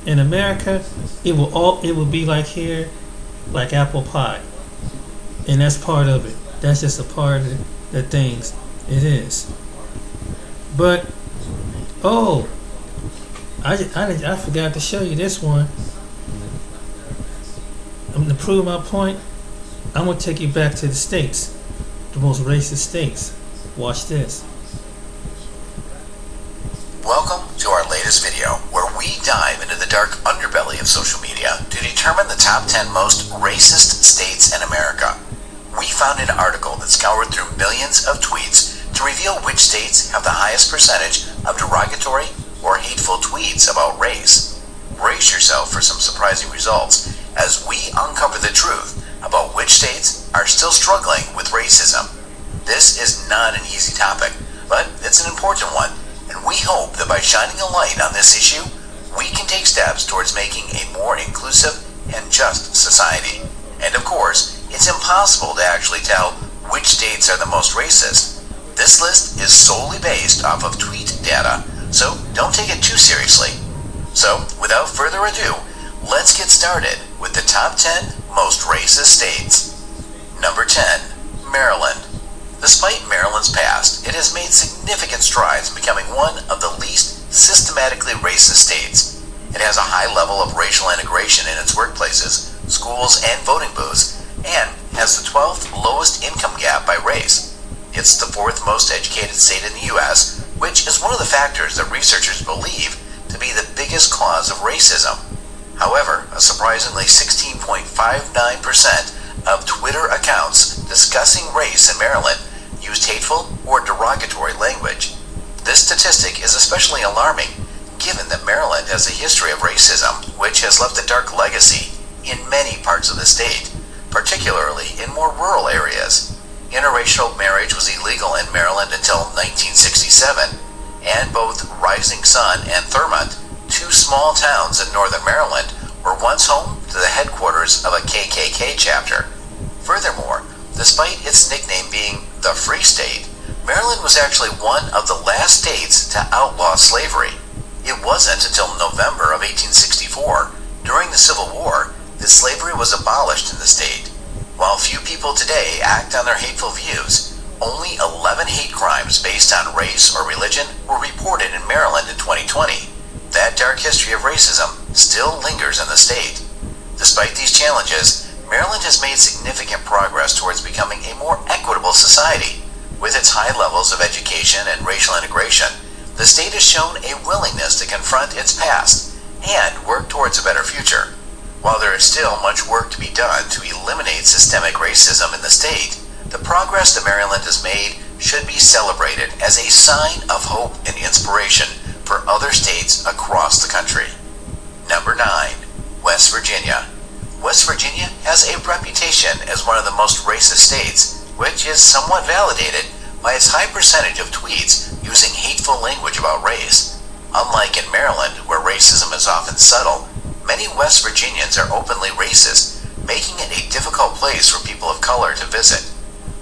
in America, it will be like here, like apple pie. And that's part of it. That's just a part of the things. It is. But I forgot to show you this one. To prove my point, I'm gonna take you back to the States, the most racist states. Watch this. Welcome to our latest video, where we dive into the dark underbelly of social media to determine the top 10 most racist states in America. We found an article that scoured through millions of tweets to reveal which states have the highest percentage of derogatory or hateful tweets about race. Brace yourself for some surprising results as we uncover the truth about which states are still struggling with racism. This is not an easy topic, but it's an important one, and we hope that by shining a light on this issue, we can take steps towards making a more inclusive and just society. And of course, it's impossible to actually tell which states are the most racist. This list is solely based off of tweet data, so don't take it too seriously. So, without further ado, let's get started with the top 10 most racist states. Number 10, Maryland. Despite Maryland's past, it has made significant strides in becoming one of the least systematically racist states. It has a high level of racial integration in its workplaces, schools, and voting booths, and has the 12th lowest income gap by race. It's the 4th most educated state in the U.S., which is one of the factors that researchers believe to be the biggest cause of racism. However, a surprisingly 16.59% of Twitter accounts discussing race in Maryland used hateful or derogatory language. This statistic is especially alarming given that Maryland has a history of racism, which has left a dark legacy in many parts of the state, particularly in more rural areas. Interracial marriage was illegal in Maryland until 1967, and both Rising Sun and Thurmont, two small towns in northern Maryland, were once home to the headquarters of a KKK chapter. Furthermore, despite its nickname being the Free State, Maryland was actually one of the last states to outlaw slavery. It wasn't until November of 1864, during the Civil War, that slavery was abolished in the state. While few people today act on their hateful views, only 11 hate crimes based on race or religion were reported in Maryland in 2020. That dark history of racism still lingers in the state. Despite these challenges, Maryland has made significant progress towards becoming a more equitable society. With its high levels of education and racial integration, the state has shown a willingness to confront its past and work towards a better future. While there is still much work to be done to eliminate systemic racism in the state, the progress that Maryland has made should be celebrated as a sign of hope and inspiration for other states across the country. Number 9. West Virginia. West Virginia has a reputation as one of the most racist states, which is somewhat validated by its high percentage of tweets using hateful language about race. Unlike in Maryland, where racism is often subtle, many West Virginians are openly racist, making it a difficult place for people of color to visit.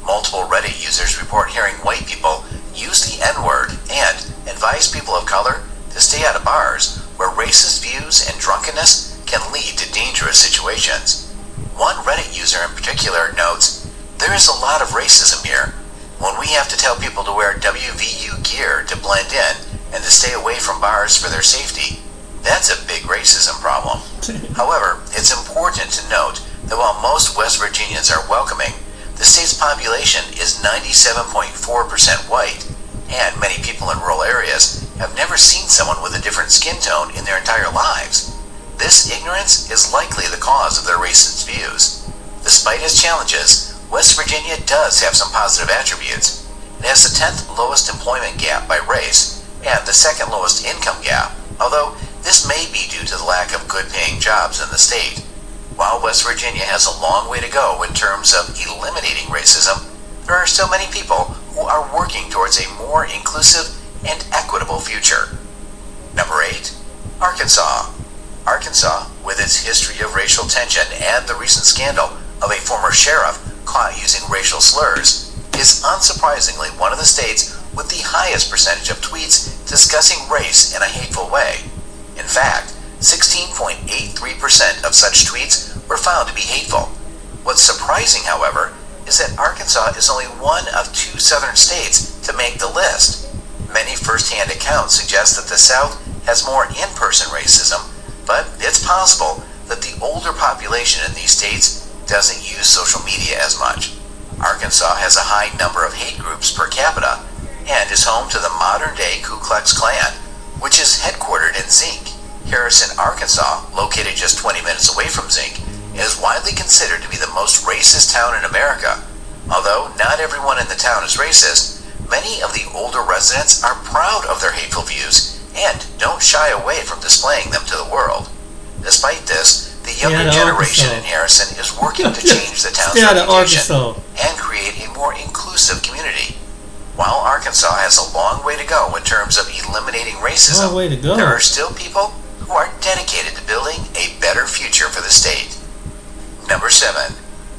Multiple Reddit users report hearing white people use the N-word and advise people of color to stay out of bars where racist views and drunkenness can lead to dangerous situations. One Reddit user in particular notes, "There is a lot of racism here. When we have to tell people to wear WVU gear to blend in and to stay away from bars for their safety, that's a big racism problem." However, it's important to note that while most West Virginians are welcoming, the state's population is 97.4% white, and many people in rural areas have never seen someone with a different skin tone in their entire lives. This ignorance is likely the cause of their racist views. Despite its challenges, West Virginia does have some positive attributes. It has the 10th lowest employment gap by race and the 2nd lowest income gap, although this may be due to the lack of good-paying jobs in the state. While West Virginia has a long way to go in terms of eliminating racism, there are still many people who are working towards a more inclusive and equitable future. Number 8. Arkansas. Arkansas, with its history of racial tension and the recent scandal of a former sheriff caught using racial slurs, is unsurprisingly one of the states with the highest percentage of tweets discussing race in a hateful way. In fact, 16.83% of such tweets were found to be hateful. What's surprising, however, is that Arkansas is only one of 2 southern states to make the list. Many first-hand accounts suggest that the South has more in-person racism, but it's possible that the older population in these states doesn't use social media as much. Arkansas has a high number of hate groups per capita and is home to the modern-day Ku Klux Klan, which is headquartered in Zinc. Harrison, Arkansas, located just 20 minutes away from Zinc, is widely considered to be the most racist town in America. Although not everyone in the town is racist, many of the older residents are proud of their hateful views and don't shy away from displaying them to the world. Despite this, the younger generation in Harrison is working to change the town's reputation and create a more inclusive community. While Arkansas has a long way to go in terms of eliminating racism, there are still people who are dedicated to building a better future for the state. Number 7.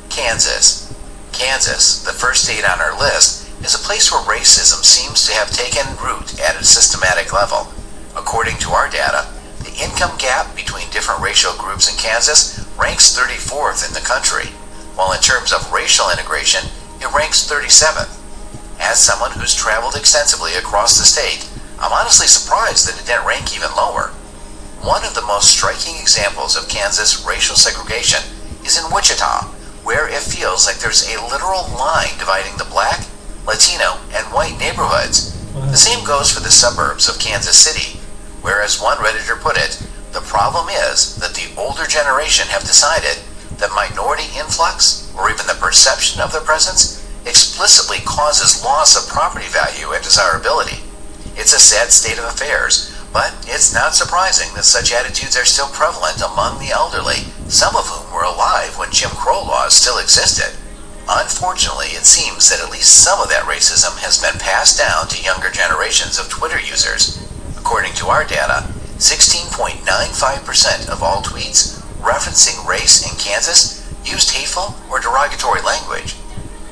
Kansas. Kansas, the first state on our list, is a place where racism seems to have taken root at a systematic level. According to our data, the income gap between different racial groups in Kansas ranks 34th in the country, while in terms of racial integration, it ranks 37th. As someone who's traveled extensively across the state, I'm honestly surprised that it didn't rank even lower. One of the most striking examples of Kansas racial segregation is in Wichita, where it feels like there's a literal line dividing the black, Latino, and white neighborhoods. The same goes for the suburbs of Kansas City, where, as one Redditor put it, the problem is that the older generation have decided that minority influx, or even the perception of their presence, explicitly causes loss of property value and desirability. It's a sad state of affairs, but it's not surprising that such attitudes are still prevalent among the elderly, some of whom were alive when Jim Crow laws still existed. Unfortunately, it seems that at least some of that racism has been passed down to younger generations of Twitter users. According to our data, 16.95% of all tweets referencing race in Kansas used hateful or derogatory language.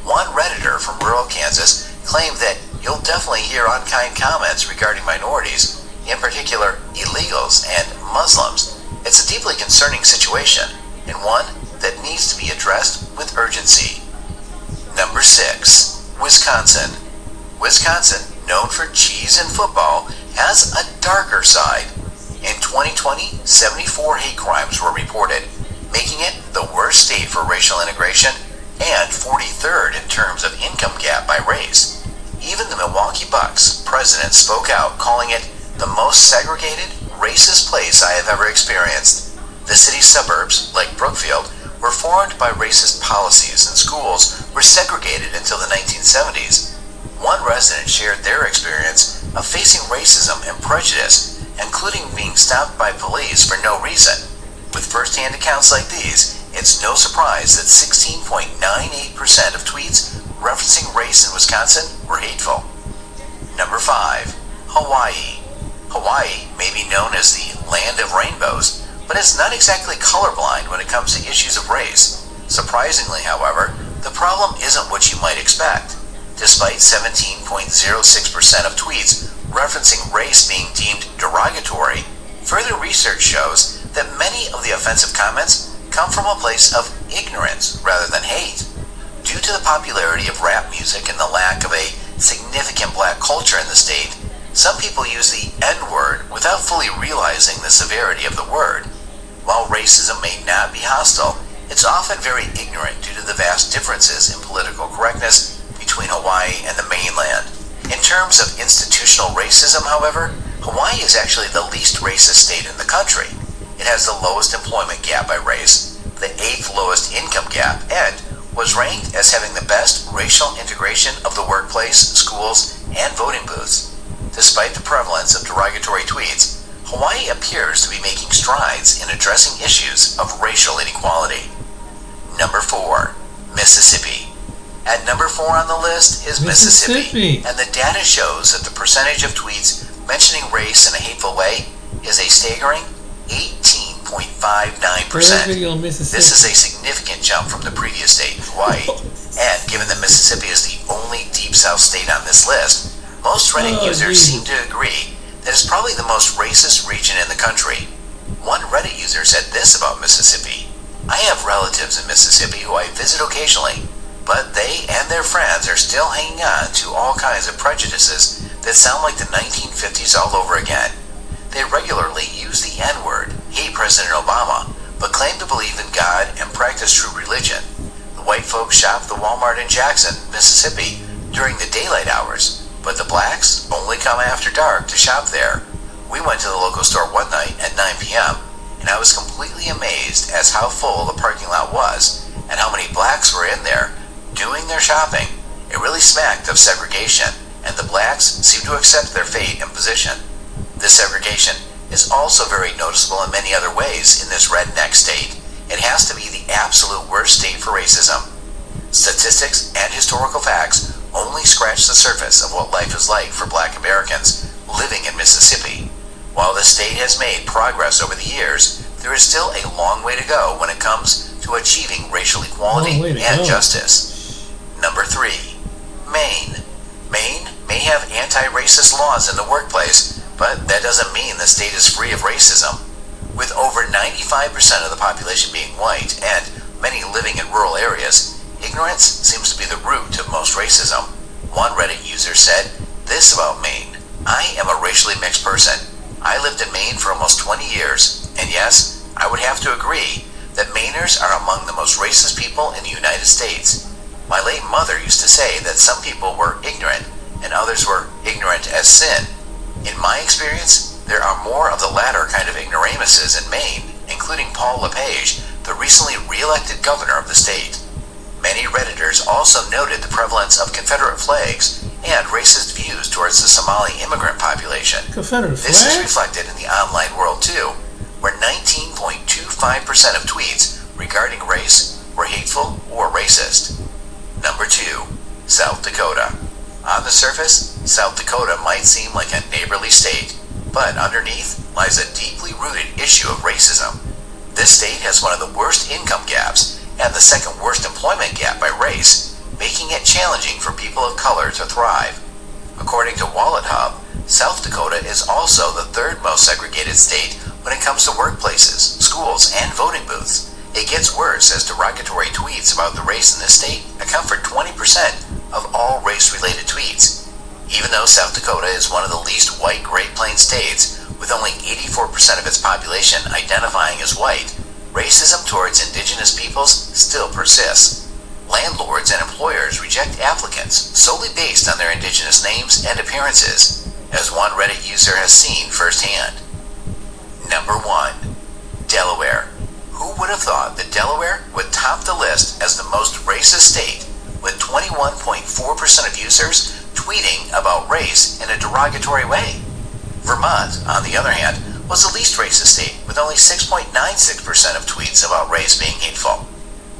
One Redditor from rural Kansas claimed that you'll definitely hear unkind comments regarding minorities, in particular illegals and Muslims. It's a deeply concerning situation, and one that needs to be addressed with urgency. Number 6. Wisconsin. Wisconsin, known for cheese and football, has a darker side. In 2020, 74 hate crimes were reported, making it the worst state for racial integration and 43rd in terms of income gap by race. Even the Milwaukee Bucks president spoke out, calling it the most segregated, racist place I have ever experienced. The city's suburbs, like Brookfield, were formed by racist policies, and schools were segregated until the 1970s. One resident shared their experience of facing racism and prejudice, including being stopped by police for no reason. With first-hand accounts like these, it's no surprise that 16.98% of tweets referencing race in Wisconsin were hateful. Number 5. Hawaii. Hawaii may be known as the land of rainbows, but it's not exactly colorblind when it comes to issues of race. Surprisingly, however, the problem isn't what you might expect. Despite 17.06% of tweets referencing race being deemed derogatory, further research shows that many of the offensive comments come from a place of ignorance rather than hate. Due to the popularity of rap music and the lack of a significant black culture in the state, some people use the N-word without fully realizing the severity of the word. While racism may not be hostile, it's often very ignorant due to the vast differences in political correctness between Hawaii and the mainland. In terms of institutional racism, however, Hawaii is actually the least racist state in the country. It has the lowest employment gap by race, the 8th lowest income gap, and was ranked as having the best racial integration of the workplace, schools, and voting booths. Despite the prevalence of derogatory tweets, Hawaii appears to be making strides in addressing issues of racial inequality. Number 4. Mississippi. At number 4 on the list is Mississippi, and the data shows that the percentage of tweets mentioning race in a hateful way is a staggering 18.59%. This is a significant jump from the previous state, Hawaii, and given that Mississippi is the only Deep South state on this list, most Reddit users seem to agree that it's probably the most racist region in the country. One Reddit user said this about Mississippi: I have relatives in Mississippi who I visit occasionally, but they and their friends are still hanging on to all kinds of prejudices that sound like the 1950s all over again. They regularly use the N-word, hate President Obama, but claim to believe in God and practice true religion. The white folks shop the Walmart in Jackson, Mississippi during the daylight hours, but the blacks only come after dark to shop there. We went to the local store one night at 9 p.m., and I was completely amazed as how full the parking lot was and how many blacks were in there doing their shopping. It really smacked of segregation, and the blacks seemed to accept their fate and position. This segregation is also very noticeable in many other ways in this redneck state. It has to be the absolute worst state for racism. Statistics and historical facts only scratch the surface of what life is like for black Americans living in Mississippi. While the state has made progress over the years, there is still a long way to go when it comes to achieving racial equality and justice. Number 3. Maine. Maine may have anti-racist laws in the workplace, but that doesn't mean the state is free of racism. With over 95% of the population being white and many living in rural areas, ignorance seems to be the root of most racism. One Reddit user said this about Maine: I am a racially mixed person. I lived in Maine for almost 20 years, and yes, I would have to agree that Mainers are among the most racist people in the United States. My late mother used to say that some people were ignorant and others were ignorant as sin. In my experience, there are more of the latter kind of ignoramuses in Maine, including Paul LePage, the recently re-elected governor of the state. Many Redditors also noted the prevalence of Confederate flags and racist views towards the Somali immigrant population. Confederate This flag? is reflected in the online world too, where 19.25% of tweets regarding race were hateful or racist. Number 2. South Dakota. On the surface, South Dakota might seem like a neighborly state, but underneath lies a deeply rooted issue of racism. This state has one of the worst income gaps and the second worst employment gap by race, making it challenging for people of color to thrive. According to Wallet Hub, South Dakota is also the third most segregated state when it comes to workplaces, schools, and voting booths. It gets worse as derogatory tweets about the race in this state account for 20% of all race-related tweets. Even though South Dakota is one of the least white Great Plains states, with only 84% of its population identifying as white, racism towards indigenous peoples still persists. Landlords and employers reject applicants solely based on their indigenous names and appearances, as one Reddit user has seen firsthand. Number 1. Delaware. Who would have thought that Delaware would top the list as the most racist state, with 21.4% of users tweeting about race in a derogatory way? Vermont, on the other hand, was the least racist state, with only 6.96% of tweets about race being hateful.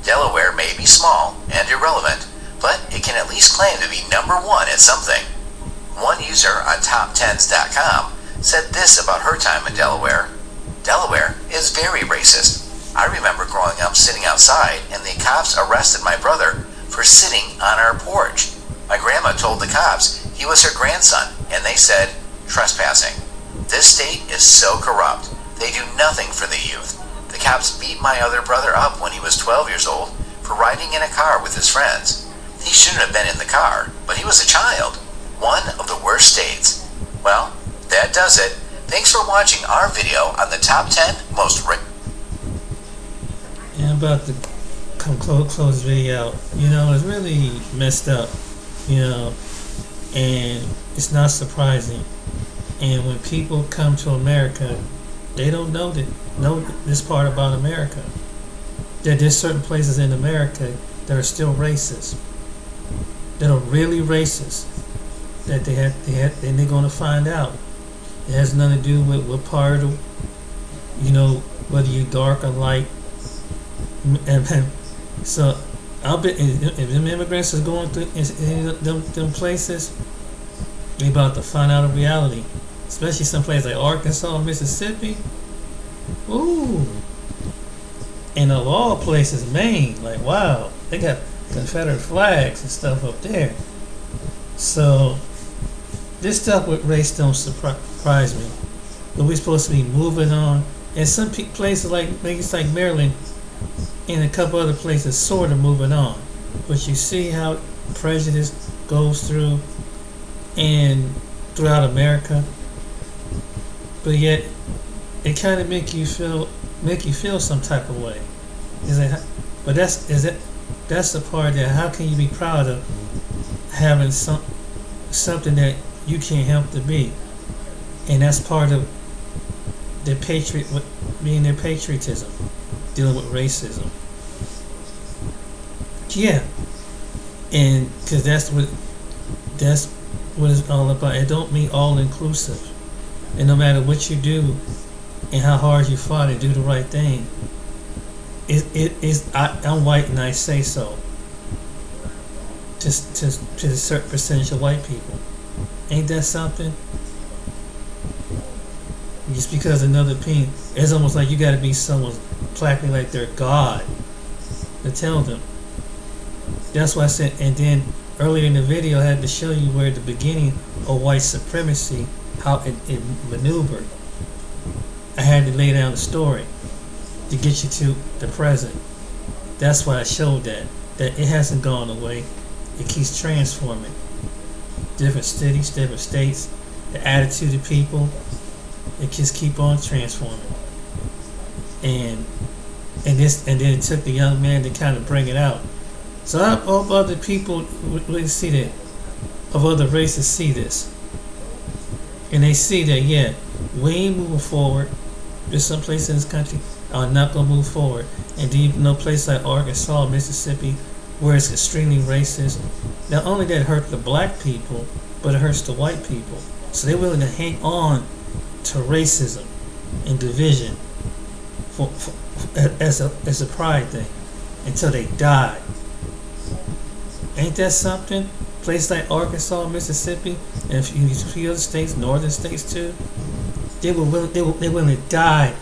Delaware may be small and irrelevant, but it can at least claim to be number 1 at something. One user on TopTens.com said this about her time in Delaware. Delaware is very racist. I remember growing up sitting outside and the cops arrested my brother for sitting on our porch. My grandma told the cops he was her grandson and they said, trespassing. This state is so corrupt. They do nothing for the youth. The cops beat my other brother up when he was 12 years old for riding in a car with his friends. He shouldn't have been in the car, but he was a child. One of the worst states. Well, that does it. Thanks for watching our video on the top 10 most Yeah, I'm about to close the video out. It's really messed up, and it's not surprising. And when people come to America, they don't know this part about America. That there's certain places in America that are still racist, that are really racist, that and they're going to find out. It has nothing to do with what part of, whether you're dark or light. So I'll bet if them immigrants is going through them places, they about to find out a reality. Especially some places like Arkansas, Mississippi. Ooh. And of all places, Maine. Like, wow, they got Confederate flags and stuff up there. So this stuff with race don't surprise me. But we're supposed to be moving on. And some places like maybe it's like Maryland and a couple other places sort of moving on. But you see how prejudice goes through and throughout America. But yet it kind of make you feel some type of way. That's the part that how can you be proud of having something that you can't help to be, and that's part of their being their patriotism, dealing with racism. Yeah, and because that's what it's all about. It don't mean all inclusive. And no matter what you do and how hard you fought to do the right thing, I'm white and I say so. To a certain percentage of white people. Ain't that something? Just because another opinion, it's almost like you got to be someone's placarding like they're God to tell them. That's why I said, and then earlier in the video I had to show you where the beginning of white supremacy, how it maneuvered. I had to lay down the story to get you to the present. That's why I showed that it hasn't gone away. It keeps transforming. Different cities, different states, the attitude of people, it just keep on transforming. And then it took the young man to kind of bring it out. So I hope other people really see that, of other races see this, and they see that we ain't moving forward. There's some places in this country are not gonna move forward, and do you know places like Arkansas, Mississippi, where it's extremely racist? Not only that it hurts the black people, but it hurts the white people. So they're willing to hang on to racism and division as a pride thing until they die. Ain't that something? Places like Arkansas, Mississippi, and a few other states, northern states too, they're willing to die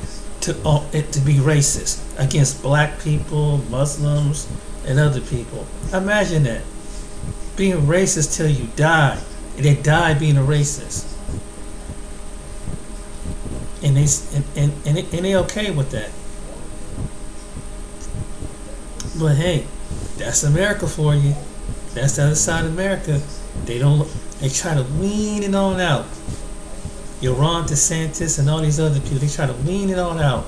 to be racist against black people, Muslims, and other people. Imagine that, being racist till you die, and they die being a racist, and they okay with that. But hey, that's America for you. That's the other side of America. They try to wean it on out. Your Ron DeSantis and all these other people, they try to wean it on out.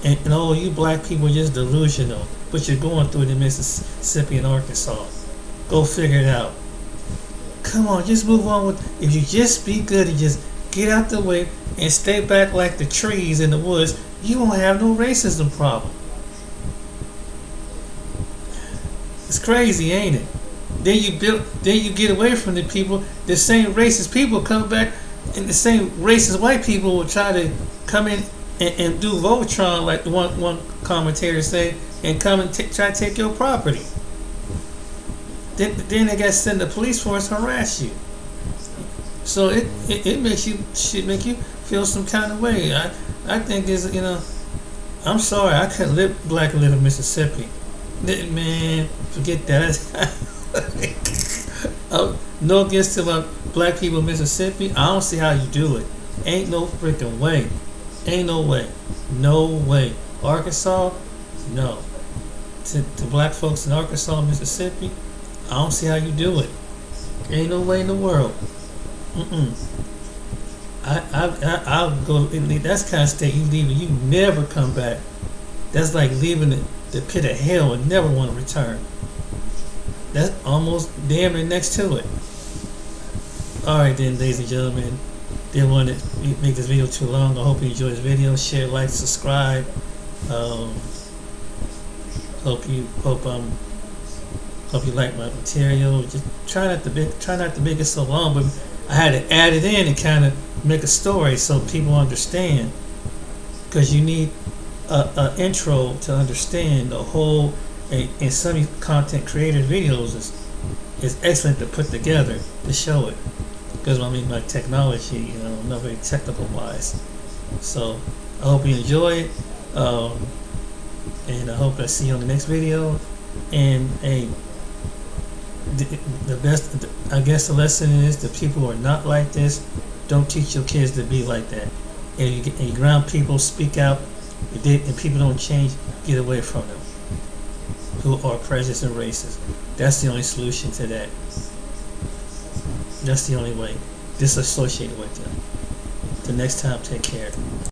And you black people are just delusional. But you're going through it in Mississippi and Arkansas. Go figure it out. Come on, just move on with. If you just be good and just get out the way and stay back like the trees in the woods, you won't have no racism problem. It's crazy, ain't it? Then you get away from the people. The same racist people come back, and the same racist white people will try to come in and do Voltron, like the one commentator said, and come and try to take your property. Then they got to send the police force to harass you. So it should make you feel some kind of way. I think I'm sorry, I couldn't live in Mississippi. Man, forget that. No against to my black people in Mississippi. I don't see how you do it. Ain't no freaking way. Ain't no way. No way. Arkansas, no. To black folks in Arkansas, Mississippi, I don't see how you do it. Ain't no way in the world. I'll go. That's the kind of state you leave and you never come back. That's like leaving the pit of hell and never want to return. That's almost damn near next to it. Alright then, ladies and gentlemen. Didn't want to make this video too long. I hope you enjoyed this video. Share, like, subscribe. Hope you like my material. Just try not to make it so long, but I had to add it in and kind of make a story so people understand. Because you need an intro to understand the whole. And some content creator videos is excellent to put together to show it. Because my technology, I'm not very technical wise. So I hope you enjoy it. And I hope I see you on the next video. And the best, I guess the lesson is the people who are not like this, don't teach your kids to be like that. And you ground people, speak out, and people don't change, get away from them. Who are prejudiced and racist. That's the only solution to that. That's the only way. Disassociate with them. Till next time, take care.